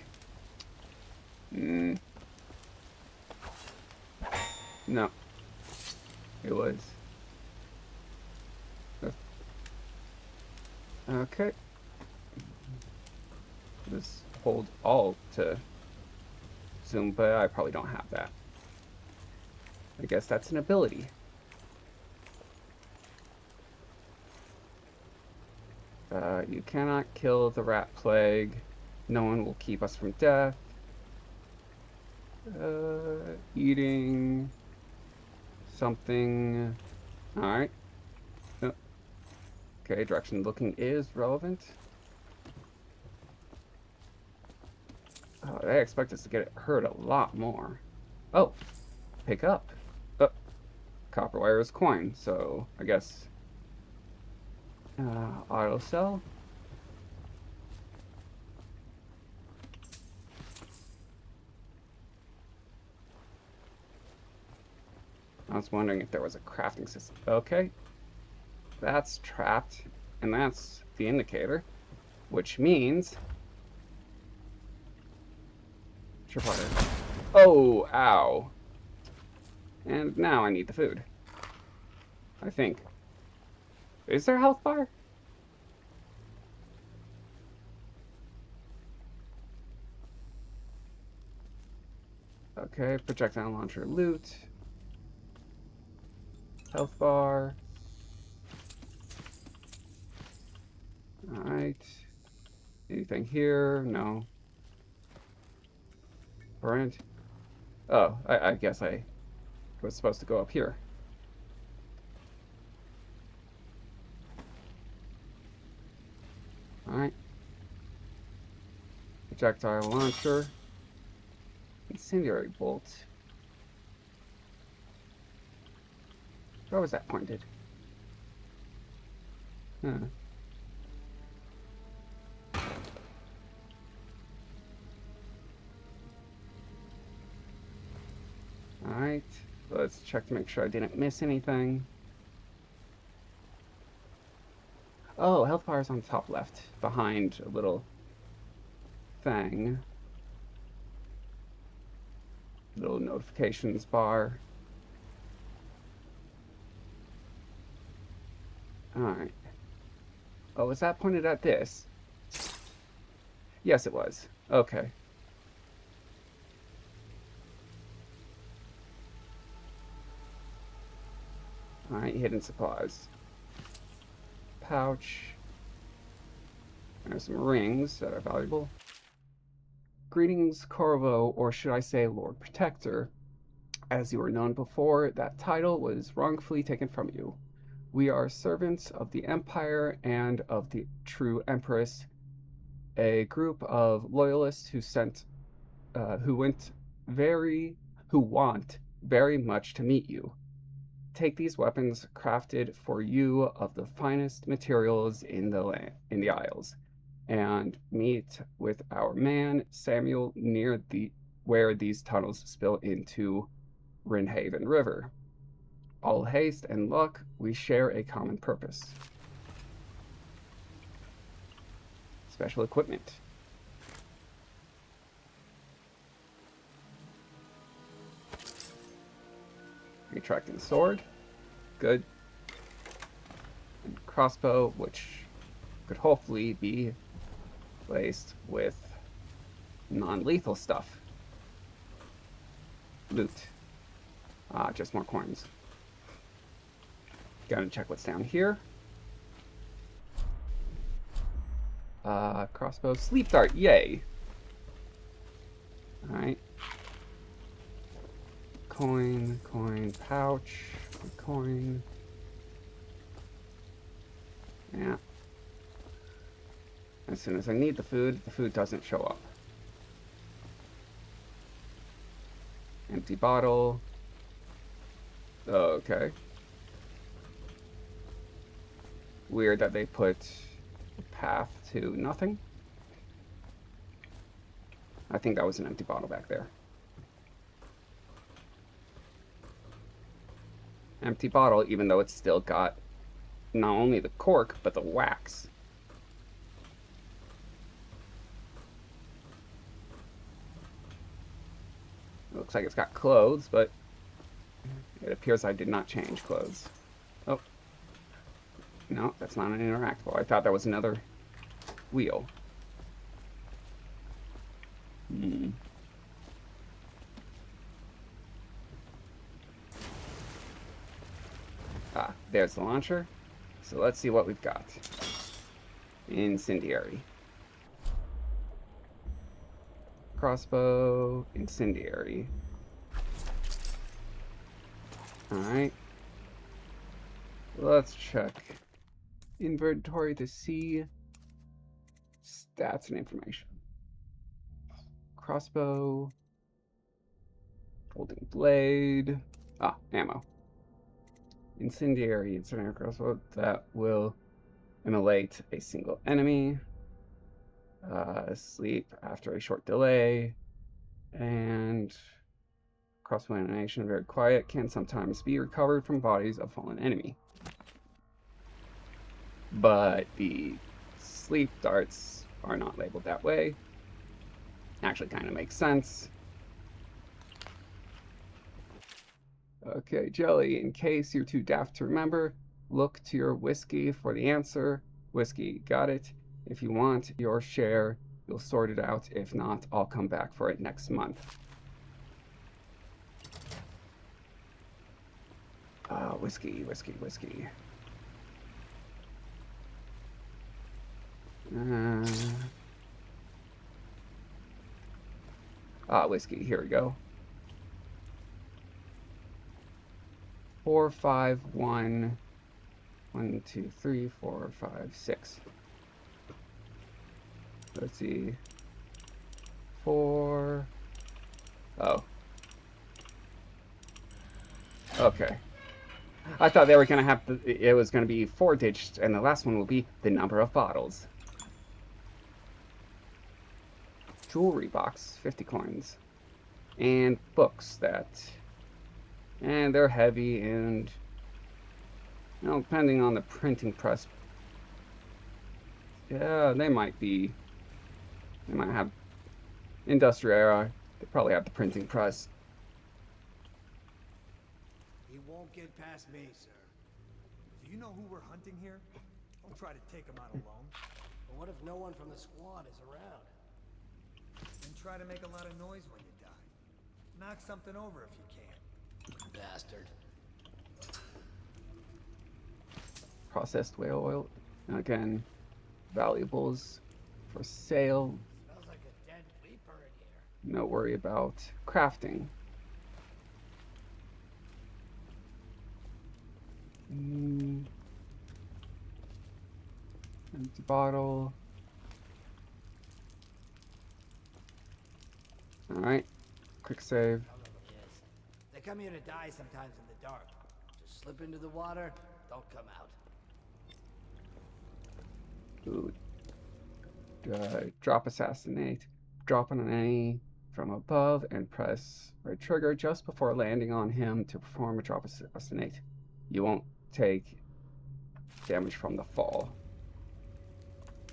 No. It was. Okay. Just hold Alt to zoom, but I probably don't have that. I guess that's an ability. You cannot kill the rat plague. No one will keep us from death. Eating something. Alright. Oh. Okay, direction looking is relevant. Oh, they expect us to get hurt a lot more. Oh, pick up. Oh, copper wire is coin, so I guess auto sell. I was wondering if there was a crafting system. Okay, that's trapped, and that's the indicator, which means tripwire. Oh, ow. And now I need the food. I think. Is there a health bar? Okay, projectile launcher loot. Health bar. Alright. Anything here? No. Burnt. Oh, I guess I was supposed to go up here. Alright. Projectile launcher. Incendiary bolt. Where was that pointed? Huh. Alright. Let's check to make sure I didn't miss anything. Oh, health bar is on the top left, behind a little thing. Little notifications bar. Alright. Oh, was that pointed at this? Yes, it was. Okay. Alright, hidden supplies. Pouch. There's some rings that are valuable. Greetings, Corvo, or should I say Lord Protector. As you were known before, that title was wrongfully taken from you. We are servants of the Empire and of the true Empress, a group of loyalists who want very much to meet you. Take these weapons crafted for you of the finest materials in the Isles, and meet with our man Samuel near where these tunnels spill into Rinhaven River. All haste and luck, we share a common purpose. Special equipment. Retracting sword. Good. And crossbow, which could hopefully be placed with non-lethal stuff. Loot. Just more coins. Gotta check what's down here. Crossbow, sleep dart, yay! Alright. Coin, pouch, coin. Yeah. As soon as I need the food doesn't show up. Empty bottle. Okay. Weird that they put a path to nothing. I think that was an empty bottle back there. Empty bottle, even though it's still got not only the cork, but the wax. It looks like it's got clothes, but it appears I did not change clothes. Oh. No, that's not an interactable. I thought that was another wheel. Ah, there's the launcher. So let's see what we've got. Incendiary. Crossbow, incendiary. Alright. Let's check inventory to see stats and information. crossbow. Folding blade. Ah, ammo. Incendiary crossbow that will immolate a single enemy. Sleep after a short delay. And crossbow animation, very quiet, can sometimes be recovered from bodies of fallen enemy. But the sleep darts are not labeled that way. Actually kind of makes sense. Okay, Jelly, in case you're too daft to remember, look to your whiskey for the answer. Whiskey, got it. If you want your share, you'll sort it out. If not, I'll come back for it next month. Whiskey, whiskey, whiskey. Whiskey, here we go. 4, 5, 1, 1, 2, 3, 4, 5, 6. Let's see. 4. Oh. Okay. I thought they were gonna have it was gonna be 4 digits, and the last one will be the number of bottles. Jewelry box, 50 coins. And books and they're heavy, and you know, depending on the printing press, yeah, they might have industrial era. They probably have the printing press. He won't get past me, sir. Do you know who we're hunting here? Don't try to take him out alone. But what if no one from the squad is around? And try to make a lot of noise when you die. Knock something over if you can. Bastard. Processed whale oil. Again, valuables for sale. Smells like a dead reaper in here. No worry about crafting. Empty bottle. Alright. Quick save. Yes. They come here to die sometimes in the dark. Just slip into the water, don't come out. Ooh. Drop assassinate. Drop on an enemy from above and press right trigger just before landing on him to perform a drop assassinate. You won't take damage from the fall.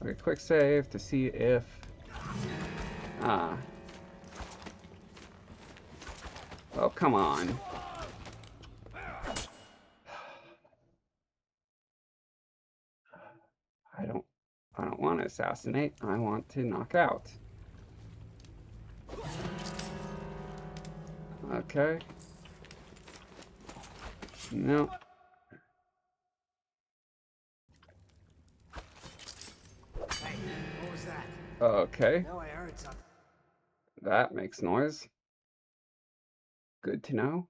Okay, quick save to see if oh, come on. I don't want to assassinate. I want to knock out. Okay. No. Hey, what was that? Okay. No, I heard something. That makes noise. Good to know.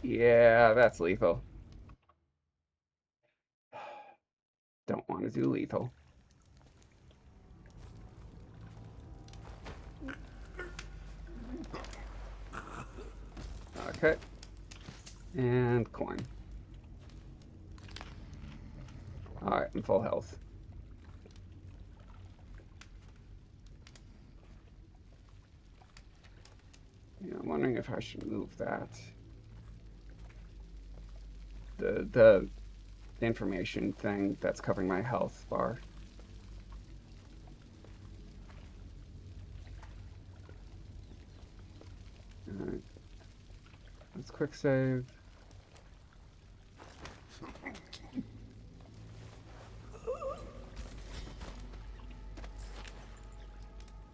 Yeah, that's lethal. Don't want to do lethal. Okay. And coin. Alright, I'm full health. Yeah, I'm wondering if I should move that. The information thing that's covering my health bar. Alright. Let's quick save.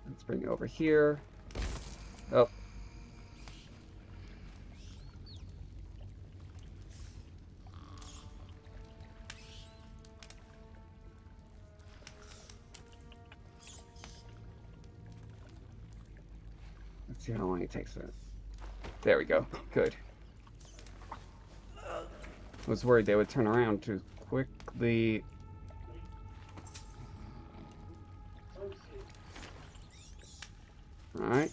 Let's bring it over here. Oh. Let's see how long it takes it. There we go. Good. was worried they would turn around to quickly. Alright.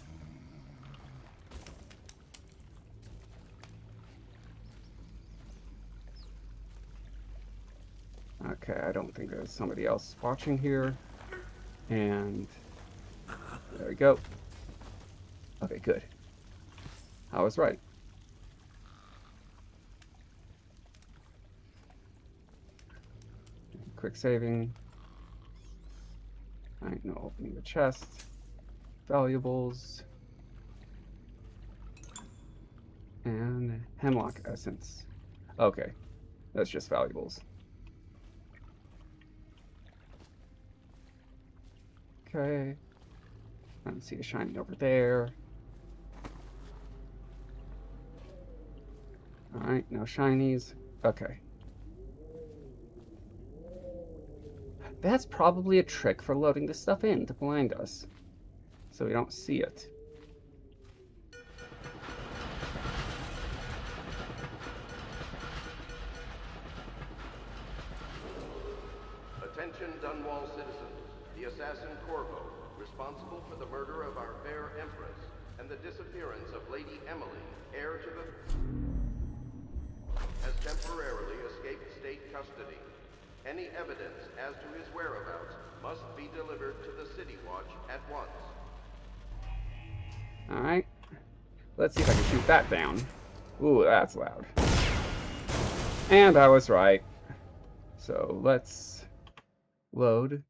Okay, I don't think there's somebody else watching here. And there we go. Okay, good. I was right. Quick saving. Alright, no opening the chest. Valuables. And hemlock essence. Okay, that's just valuables. Okay. I don't see a shiny over there. Alright, no shinies. Okay. That's probably a trick for loading this stuff in to blind us, so we don't see it. Attention Dunwall citizens. The assassin Corvo, responsible for the murder of our fair Empress and the disappearance of Lady Emily, heir to the... has temporarily escaped state custody. Any evidence as to his whereabouts must be delivered to the City Watch at once. Alright. Let's see if I can shoot that down. Ooh, that's loud. And I was right. So let's load.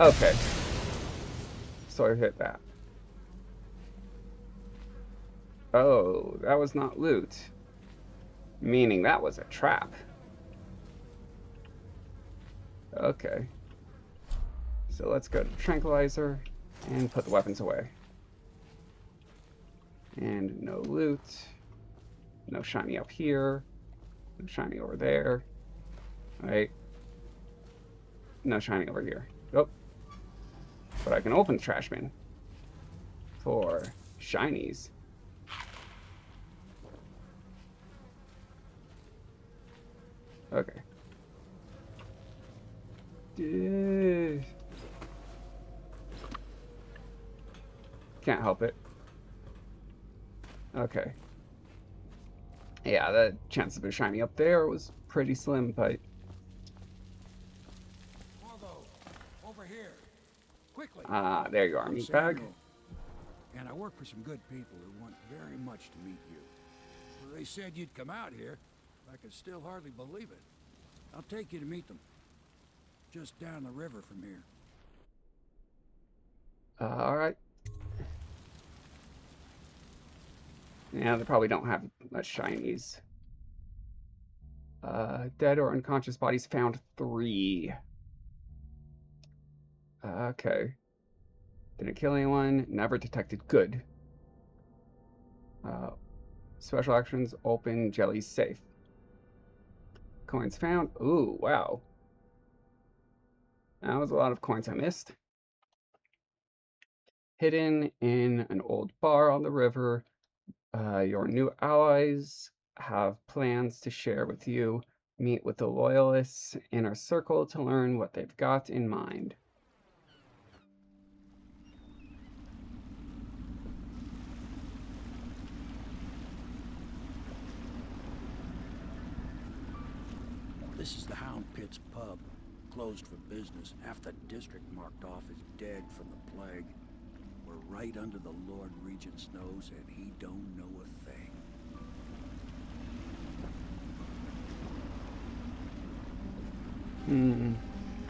Okay. So I hit that. Oh, that was not loot. Meaning that was a trap. Okay. So let's go to tranquilizer and put the weapons away. And no loot. No shiny up here. No shiny over there. Alright. No shiny over here. Oh. But I can open the trash bin for shinies. Okay. Can't help it. Okay. Yeah, the chance of a shiny up there was pretty slim, but... Over here. Quickly. Ah, there you are, meatbag. And I work for some good people who want very much to meet you. Well, they said you'd come out here. I could still hardly believe it. I'll take you to meet them. Just down the river from here. Alright. Yeah, they probably don't have much shinies. Dead or unconscious bodies found 3. Okay. Didn't kill anyone. Never detected. Good. Special actions. Open jelly safe. Coins found. Ooh, wow. That was a lot of coins I missed. Hidden in an old bar on the river. Your new allies have plans to share with you. Meet with the loyalists in our circle to learn what they've got in mind. This is the Hound Pits pub. Closed for business. Half the district marked off as dead from the plague. We're right under the Lord Regent's nose, and he don't know a thing.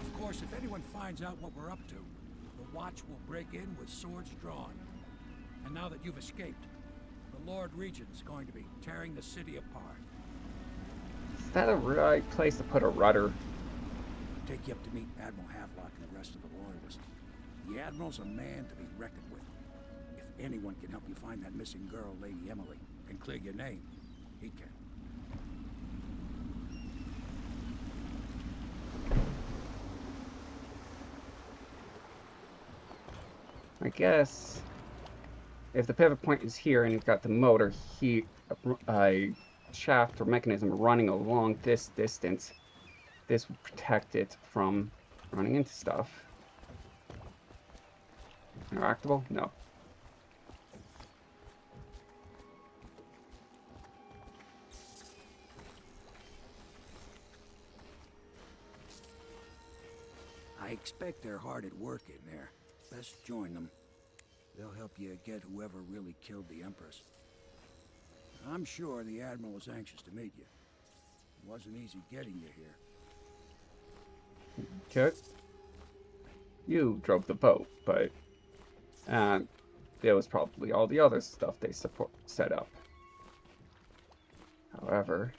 Of course, if anyone finds out what we're up to, the Watch will break in with swords drawn. And now that you've escaped, the Lord Regent's going to be tearing the city apart. Is that a right place to put a rudder? I'll take you up to meet Admiral Havelock and the rest of the Loyalists. The Admiral's a man to be reckoned with. If anyone can help you find that missing girl, Lady Emily, and clear your name, he can. I guess if the pivot point is here and you've got the motor shaft or mechanism running along this distance. This would protect it from running into stuff. Interactable? No. I expect they're hard at work in there. Best join them. They'll help you get whoever really killed the Empress. I'm sure the Admiral was anxious to meet you. It wasn't easy getting you here. Okay. You drove the boat, but there was probably all the other stuff they set up. However,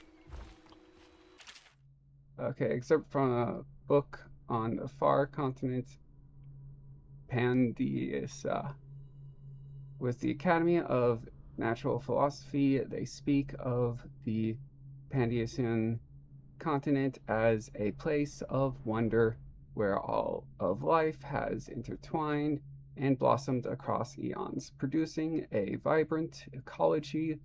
okay, excerpt from a book on the far continent, Pandius. With the Academy of Natural Philosophy, they speak of the Pandiusian continent as a place of wonder where all of life has intertwined and blossomed across eons, producing a vibrant ecology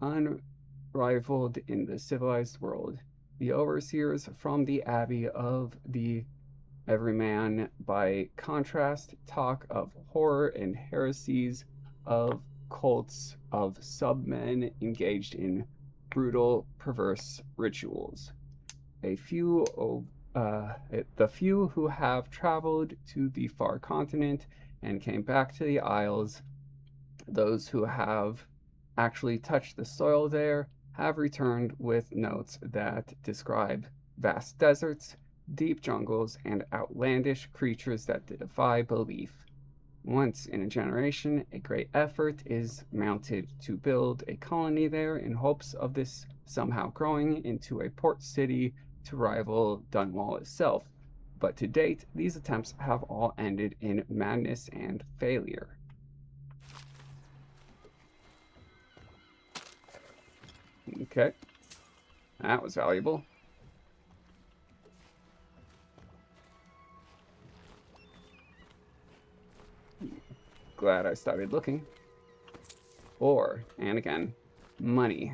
unrivaled in the civilized world. The overseers from the Abbey of the Everyman, by contrast, talk of horror and heresies, of cults of submen engaged in brutal, perverse rituals. The few who have traveled to the far continent and came back to the Isles, those who have actually touched the soil there, have returned with notes that describe vast deserts, deep jungles, and outlandish creatures that defy belief. Once in a generation, a great effort is mounted to build a colony there in hopes of this somehow growing into a port city to rival Dunwall itself. But to date, these attempts have all ended in madness and failure. Okay. That was valuable. Glad I started looking. And again, money.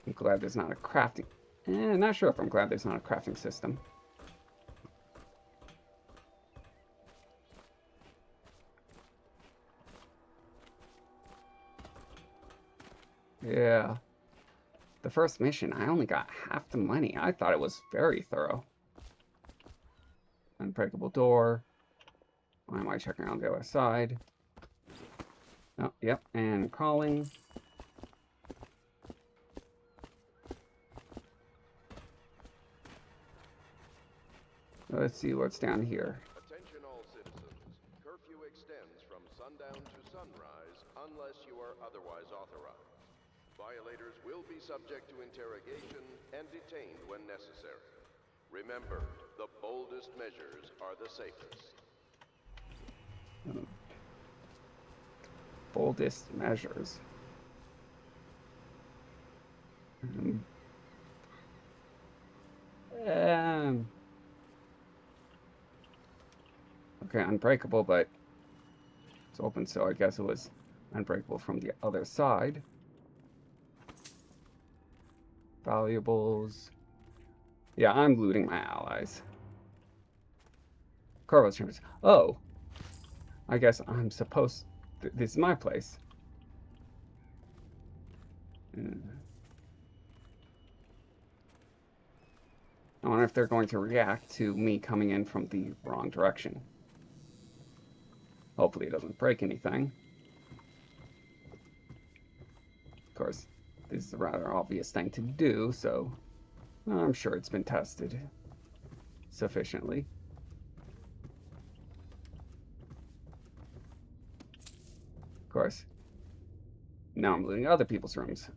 I'm glad there's not a crafting... not sure if I'm glad there's not a crafting system. Yeah. The first mission, I only got half the money. I thought it was very thorough. Unbreakable door. Why am I checking on the other side? Oh, yep, and crawling. Let's see what's down here. Attention all citizens. Curfew extends from sundown to sunrise unless you are otherwise authorized. Violators will be subject to interrogation and detained when necessary. Remember, the boldest measures are the safest. Boldest measures. Okay, unbreakable, but it's open, so I guess it was unbreakable from the other side. Valuables. Yeah, I'm looting my allies. Corvo's chambers. Oh! I guess I'm supposed... this is my place. I wonder if they're going to react to me coming in from the wrong direction. Hopefully it doesn't break anything. Of course, this is a rather obvious thing to do, so I'm sure it's been tested sufficiently. Of course, now I'm looting other people's rooms.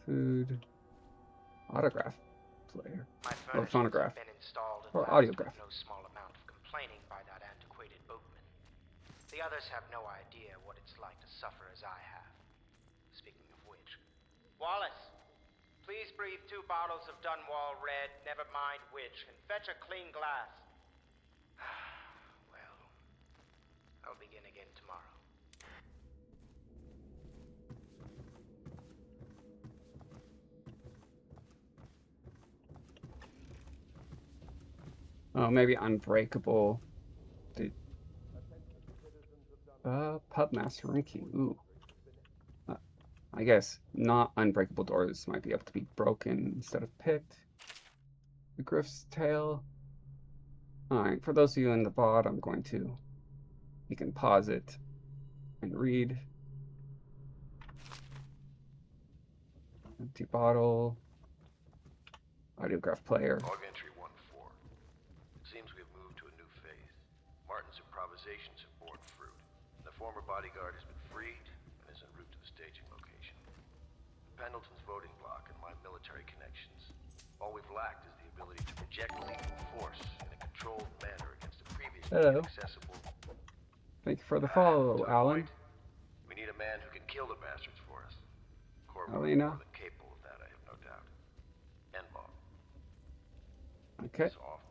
Food. Autograph player. Or phonograph. Or audiograph. No small amount of complaining by that antiquated boatman. The others have no idea what it's like to suffer as I have. Speaking of which, Wallace, please breathe 2 bottles of Dunwall Red, never mind which, and fetch a clean glass. I'll begin again tomorrow. Oh, maybe Unbreakable. Pub Master Room Key. Ooh. I guess not unbreakable doors might be able to be broken instead of picked. The Griff's Tail. Alright, for those of you in the VOD, you can pause it and read. Empty bottle. Audiograph player. Log entry 1-4. It seems we have moved to a new phase. Martin's improvisations have borne fruit. The former bodyguard has been freed and is en route to the staging location. Pendleton's voting block and my military connections. All we've lacked is the ability to project lethal force in a controlled manner against a previously inaccessible... Thank you for the follow, Alan. We need a man who can kill the bastards for us. Corvo is Elena. more than capable of that, I have no doubt. N-bomb. Okay. It's off.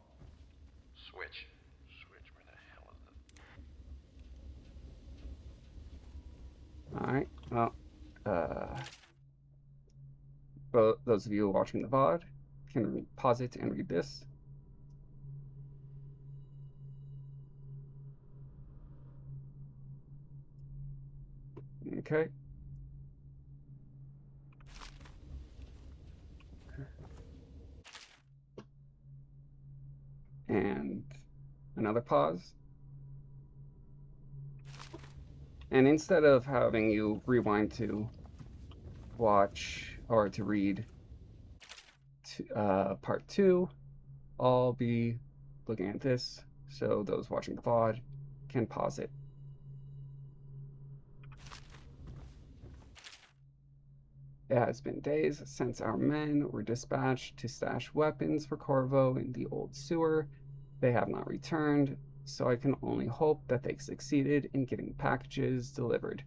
Switch. Switch, where the hell is it? Alright, well, those of you watching the VOD can pause it and read this. Okay. And another pause. And instead of having you rewind to watch or to read part 2, I'll be looking at this so those watching the VOD can pause it. It has been days since our men were dispatched to stash weapons for Corvo in the old sewer. They have not returned, so I can only hope that they succeeded in getting packages delivered.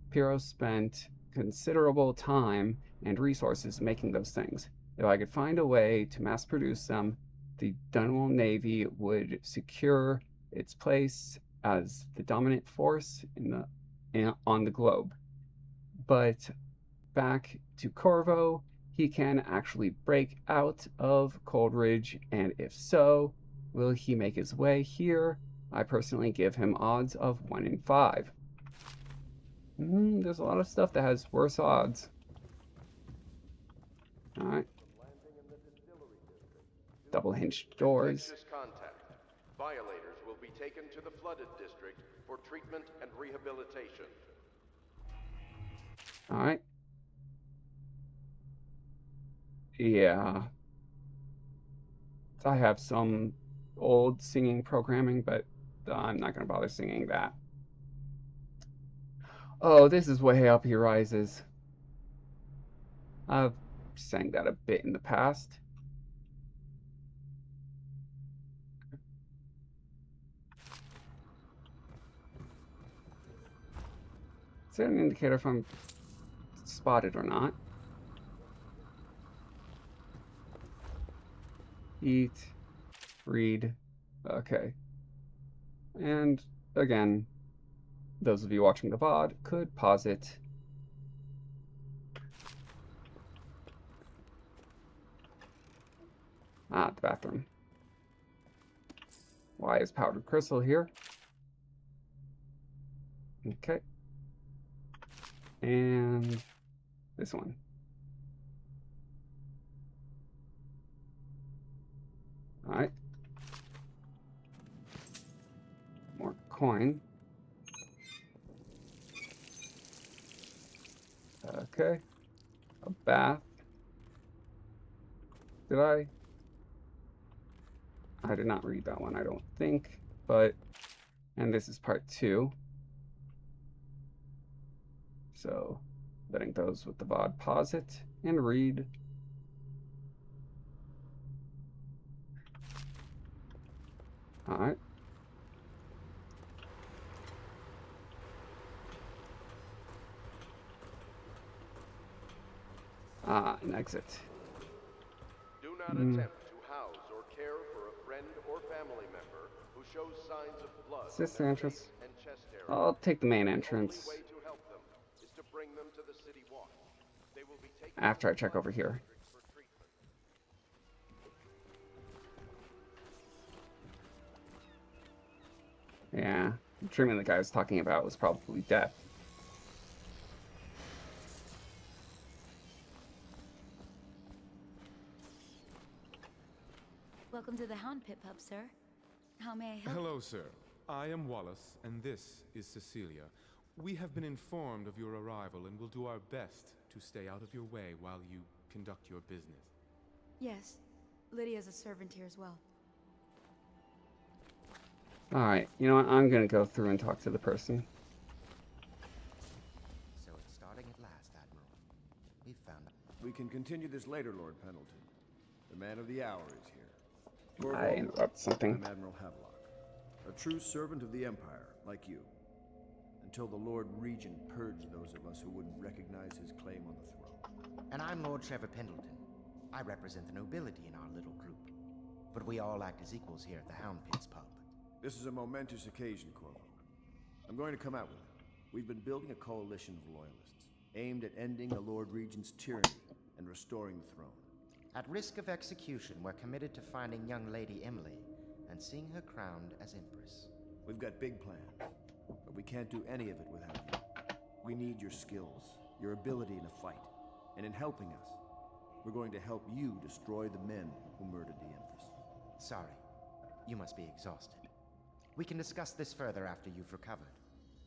Piero spent considerable time and resources making those things. If I could find a way to mass produce them, the Dunwell Navy would secure its place as the dominant force on the globe. But back to Corvo, he can actually break out of Coldridge, and if so, will he make his way here? I personally give him odds of 1 in 5. There's a lot of stuff that has worse odds. Alright. Double hinged doors. Contentious contact. Violators will be taken to the flooded district for treatment and rehabilitation. Alright. Yeah. I have some old singing programming, but I'm not going to bother singing that. Oh, this is Way Up He Rises. I've sang that a bit in the past. Is that an indicator if I'm spotted or not? Eat, read, okay. And again, those of you watching the VOD could pause it. Ah, the bathroom. Why is powdered crystal here? Okay. And this one. Alright. More coin. Okay. A bath. Did I? I did not read that one, I don't think. But, and this is part 2. So, letting those with the VOD pause it and read. Alright. Do not attempt to house or Care for a friend or family member who shows signs of blood Is this on the their entrance? face and chest area. I'll take the main The entrance only way to help them is to bring them to the city watch. They will be taken after to I check over here. for treatment. Yeah, the treatment the guy was talking about was probably death. Welcome to the Hound Pit Pub, sir. How may I help? Hello, sir. I am Wallace, and this is Cecilia. We have been informed of your arrival and will do our best to stay out of your way while you conduct your business. Yes. Lydia's a servant here as well. Alright, you know what? I'm gonna go through and talk to the person. So it's starting at last, Admiral. We found it. We can continue this later, Lord Pendleton. The man of the hour is here. I interrupt something. I'm Admiral Havelock, a true servant of the Empire, like you. Until the Lord Regent purged those of us who wouldn't recognize his claim on the throne. And I'm Lord Trevor Pendleton. I represent the nobility in our little group. But we all act as equals here at the Hound Pits Pub. This is a momentous occasion, Corvo. I'm going to come out with it. We've been building a coalition of loyalists, aimed at ending the Lord Regent's tyranny and restoring the throne. At risk of execution, we're committed to finding young Lady Emily and seeing her crowned as Empress. We've got big plans, but we can't do any of it without you. We need your skills, your ability in a fight, and in helping us, we're going to help you destroy the men who murdered the Empress. Sorry, you must be exhausted. We can discuss this further after you've recovered.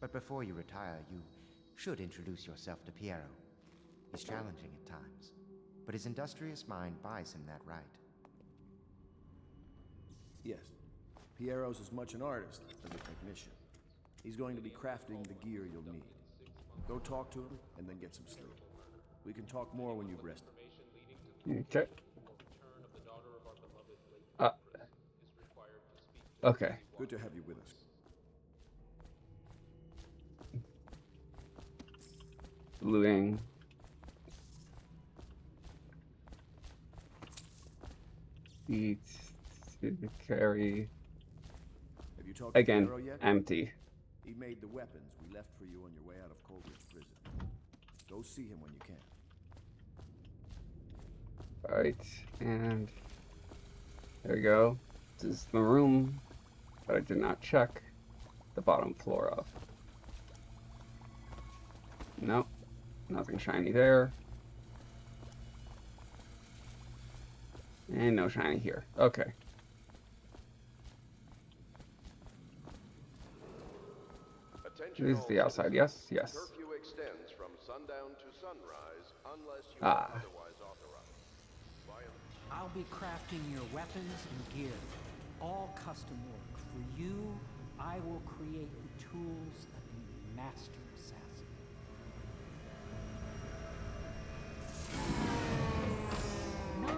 But before you retire, you should introduce yourself to Piero. He's challenging at times, but his industrious mind buys him that right. Yes, Piero's as much an artist as a technician. He's going to be crafting the gear you'll need. Go talk to him, and then get some sleep. We can talk more when you've rested. Okay. Okay. Good to have you with us. Looting. Eat. Carry. Have you talked Again, to Piero yet? empty. He made the weapons we left for you on your way out of Coldridge Prison. Go see him when you can. Alright, and there we go. This is the room that I did not check the bottom floor of. Nope, nothing shiny there. And no shiny here. Okay. This is the outside, yes? Yes. Curfew extends from sundown to sunrise unless you Ah. are otherwise authorized. I'll be crafting your weapons and gear. All custom work. For you, I will create the tools of a master assassin.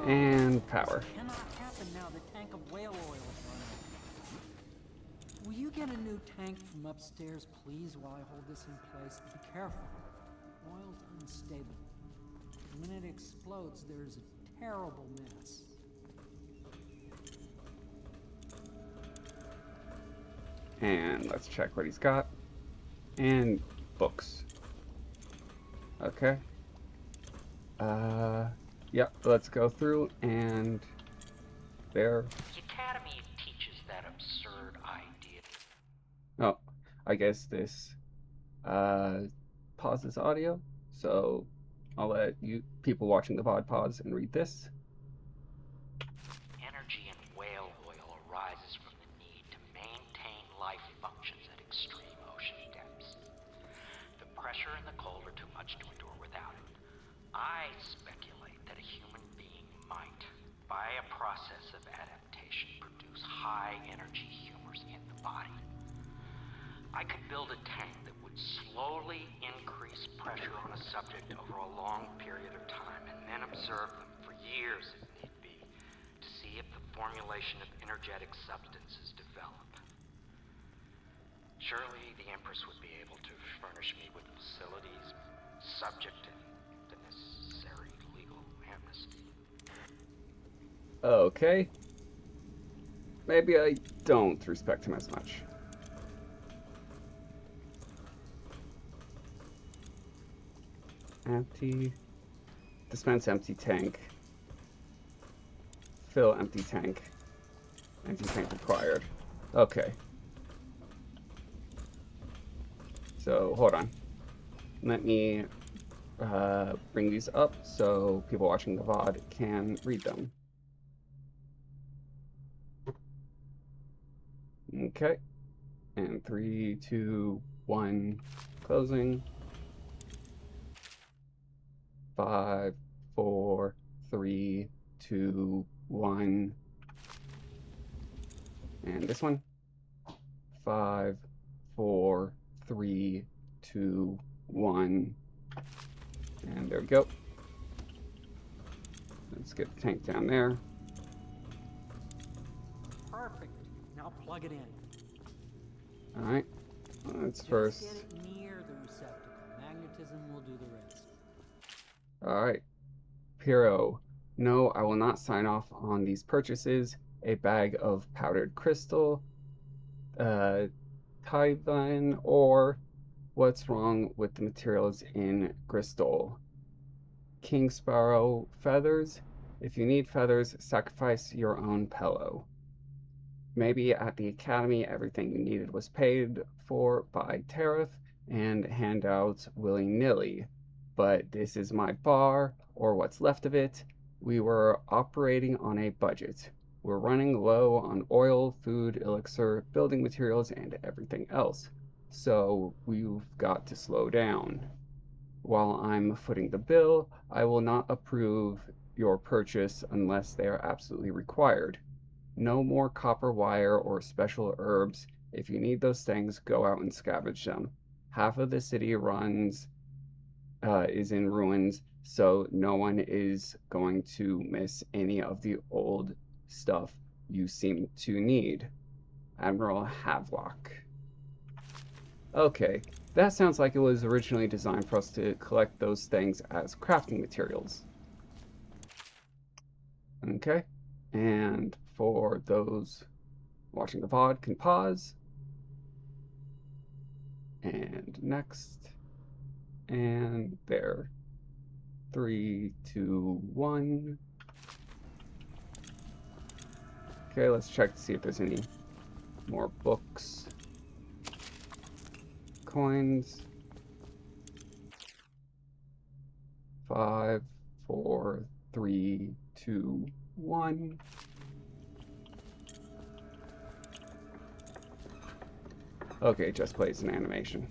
And power. This cannot happen now. The tank of whale oil is running. Will you get a new tank from upstairs, please, while I hold this in place? Be careful. Oil's unstable. When it explodes, there's a terrible mess. And let's check what he's got. And books. Okay. Yep, let's go through and there. The Academy teaches that absurd idea. Oh, I guess this pauses audio, so I'll let you people watching the VOD pause and read this. Energy in whale oil arises from the need to maintain life functions at extreme ocean depths. The pressure and the cold are too much to endure without it. I speculate that a human being might, by a process of adaptation, produce high energy humors in the body. I could build a tank that would slowly increase pressure on a subject over a long period of time and then observe them for years if need be to see if the formulation of energetic substances develop. Surely the Empress would be able to furnish me with facilities subject to the necessary legal amnesty. Okay. maybe I don't respect him as much. Empty. Dispense empty tank. Fill empty tank. Empty tank required. Okay. So, hold on. Let me bring these up so people watching the VOD can read them. Okay. And 3, 2, 1, closing. 5, 4, 3, 2, 1. And this one. 5, 4, 3, 2, 1. And there we go. Let's get the tank down there. Perfect. Now plug it in. Alright. Let's Just first. get it near the receptacle. Magnetism will do the rest. Alright. Piro. No, I will not sign off on these purchases. A bag of powdered crystal. Tyvine, or what's wrong with the materials in Crystal? King Sparrow feathers. If you need feathers, sacrifice your own pillow. Maybe at the academy everything you needed was paid for by tariff and handouts willy-nilly. But this is my bar, or what's left of it. We were operating on a budget. We're running low on oil, food, elixir, building materials, and everything else. So we've got to slow down. While I'm footing the bill, I will not approve your purchase unless they are absolutely required. No more copper wire or special herbs. If you need those things, go out and scavenge them. Half of the city is in ruins, so no one is going to miss any of the old stuff you seem to need. Admiral Havelock. Okay, that sounds like it was originally designed for us to collect those things as crafting materials. Okay, and for those watching the VOD can pause. And next. And there. 3, 2, 1. Okay, let's check to see if there's any more books. Coins. 5, 4, 3, 2, 1. Okay, just plays an animation.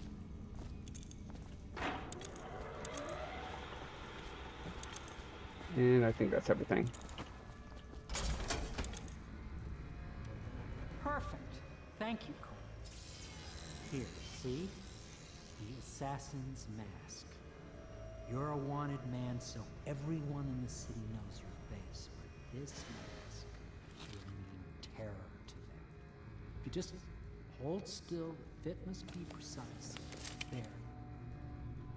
And I think that's everything. Perfect. Thank you, Cole. Here, see? The assassin's mask. You're a wanted man, so everyone in the city knows your face. But this mask will mean terror to them. If you just hold still, the fit must be precise. There.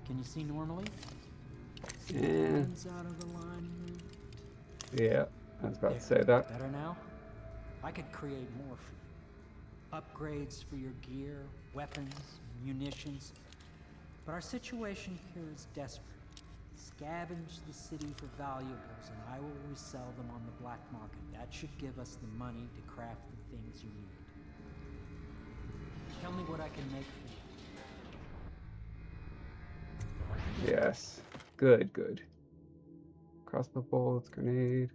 Can you see normally? See the lines out of the alignment? Yeah, I was about to say that. Better now? I could create more for you. Upgrades for your gear, weapons, munitions. But our situation here is desperate. Scavenge the city for valuables, and I will resell them on the black market. That should give us the money to craft the things you need. Tell me what I can make for you. Yes. Good, good. Crossbow bolts, grenade.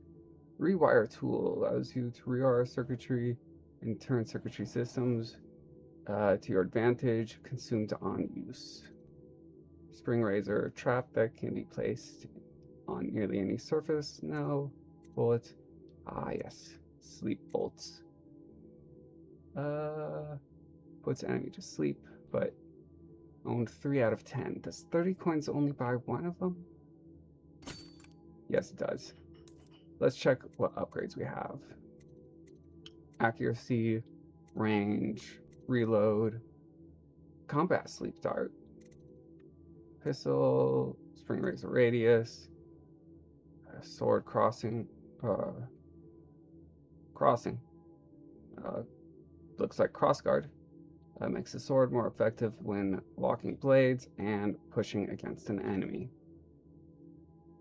Rewire tool allows you to rewire circuitry and turn circuitry systems to your advantage, consumed on use. Spring razor trap that can be placed on nearly any surface. No. Bullet. Ah, yes. Sleep bolts. Puts enemy to sleep, but owned 3 out of 10. Does 30 coins only buy one of them? Yes, it does. Let's check what upgrades we have. Accuracy, range, reload, combat sleep dart, pistol, spring razor radius, sword crossing, Looks like crossguard. Makes the sword more effective when locking blades and pushing against an enemy.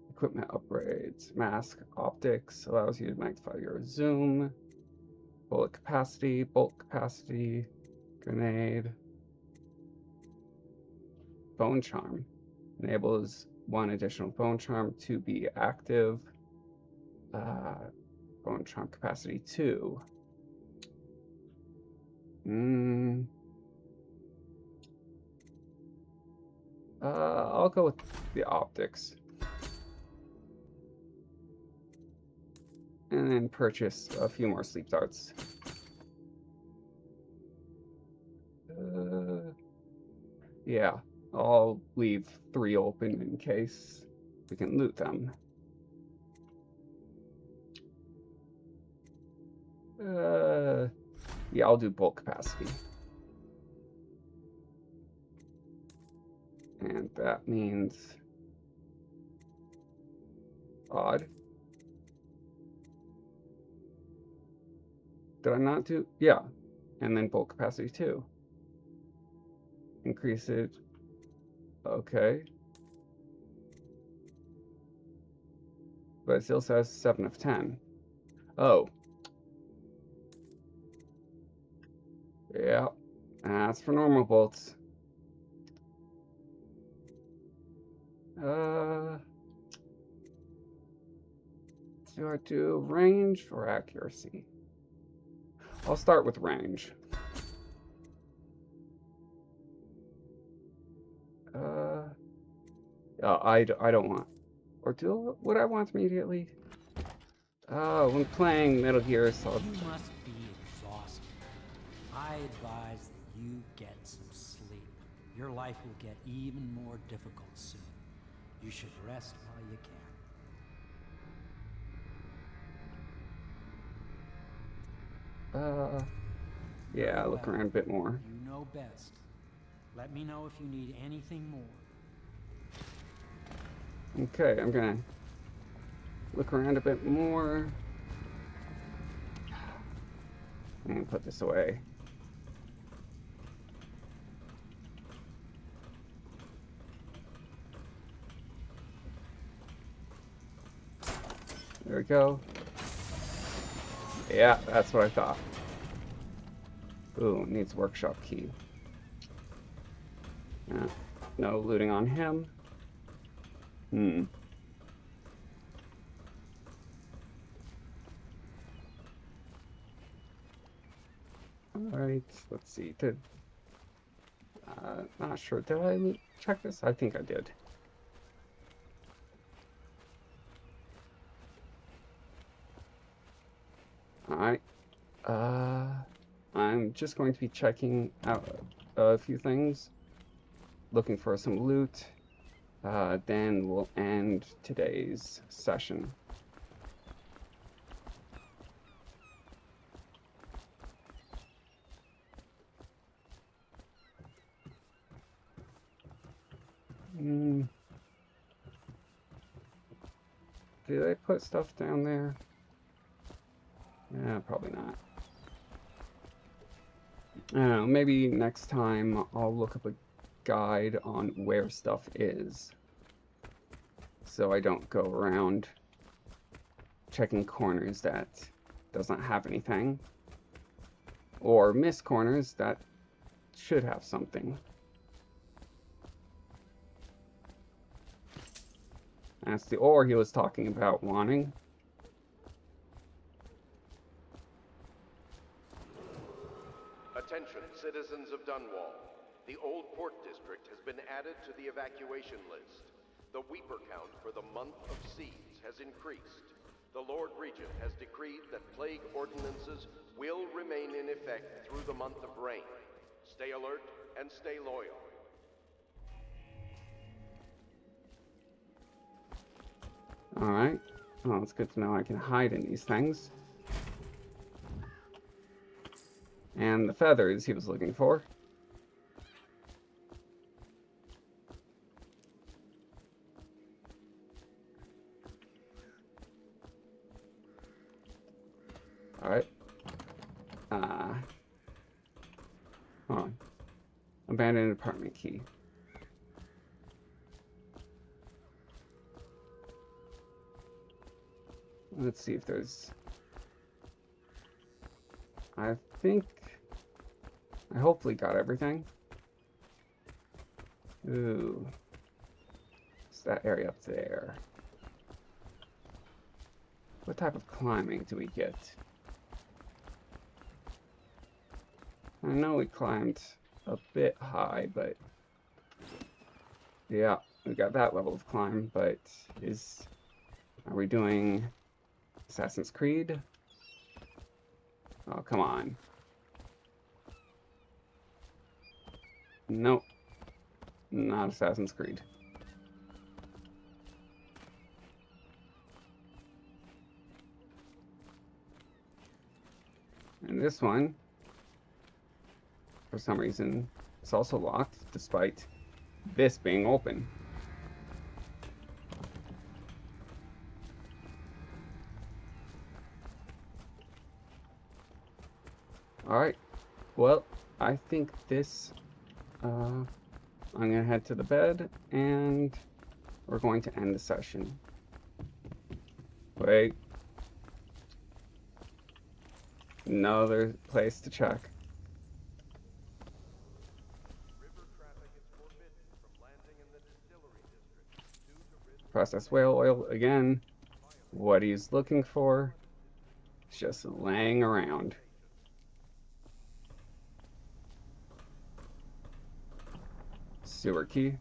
Equipment upgrades. Mask optics allows you to magnify your zoom. Bullet capacity, bolt capacity, grenade. Bone charm enables one additional bone charm to be active. Bone charm capacity 2. I'll go with the optics. And then purchase a few more sleep darts. Yeah, I'll leave 3 open in case we can loot them. Yeah, I'll do bulk capacity. And that means odd. Did I not do? Yeah. And then bulk capacity 2. Increase it. Okay. But it still says 7 of 10. Oh. Yeah. That's for normal bolts. Do I do range or accuracy? I'll start with range. I don't want, or do would I want immediately? When playing Metal Gear Solid. You must be exhausted. I advise that you get some sleep. Your life will get even more difficult soon. You should rest while you can. Yeah, look around a bit more. You know best. Let me know if you need anything more. Okay, I'm gonna look around a bit more. And put this away. There we go. Yeah, that's what I thought. Ooh, needs workshop key. No looting on him. Alright, let's see. Not sure. Did I check this? I think I did. Alright. I'm just going to be checking out a few things. Looking for some loot. Then we'll end today's session. Do they put stuff down there? Yeah, probably not. I don't know, maybe next time I'll look up a guide on where stuff is, so I don't go around checking corners that doesn't have anything, or miss corners that should have something. That's the ore he was talking about wanting. Attention, citizens of Dunwall. The Old Port District has been added to the evacuation list. The Weeper count for the month of siege has increased. The Lord Regent has decreed that plague ordinances will remain in effect through the month of rain. Stay alert and stay loyal. Alright. Well, it's good to know I can hide in these things. And the feathers he was looking for. Alright. abandoned apartment key. Let's see if there's... I think I hopefully got everything. Ooh. It's that area up there. What type of climbing do we get? I know we climbed a bit high, but yeah, we got that level of climb, but are we doing Assassin's Creed? Oh, come on. Nope. Not Assassin's Creed. And this one, for some reason, is also locked, despite this being open. Alright, well, I think this, I'm gonna head to the bed, and we're going to end the session. Wait. Another place to check. Processed whale oil again. What he's looking for is just laying around. Sewer key,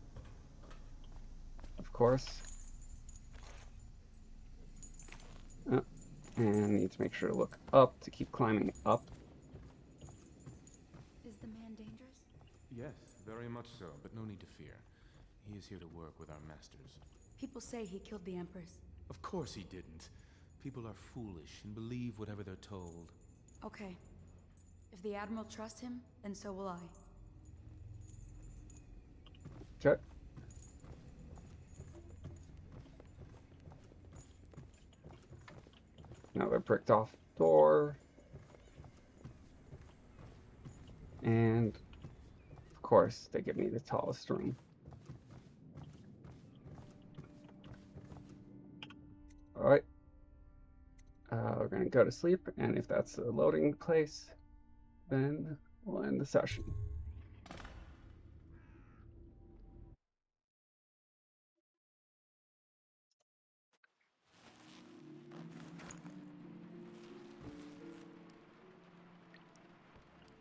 of course. And need to make sure to look up to keep climbing up. Is the man dangerous? Yes, very much so, but no need to fear. He is here to work with our masters. People say he killed the Empress. Of course he didn't. People are foolish and believe whatever they're told. Okay. If the Admiral trusts him, then so will I. Okay. Another bricked off door. And, of course, they give me the tallest room. Alright. We're going to go to sleep, and if that's a loading place, then we'll end the session.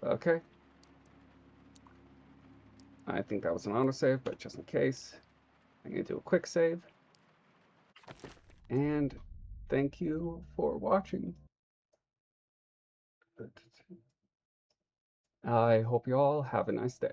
Okay. I think that was an autosave, but just in case, I'm going to do a quick save. And thank you for watching. I hope you all have a nice day.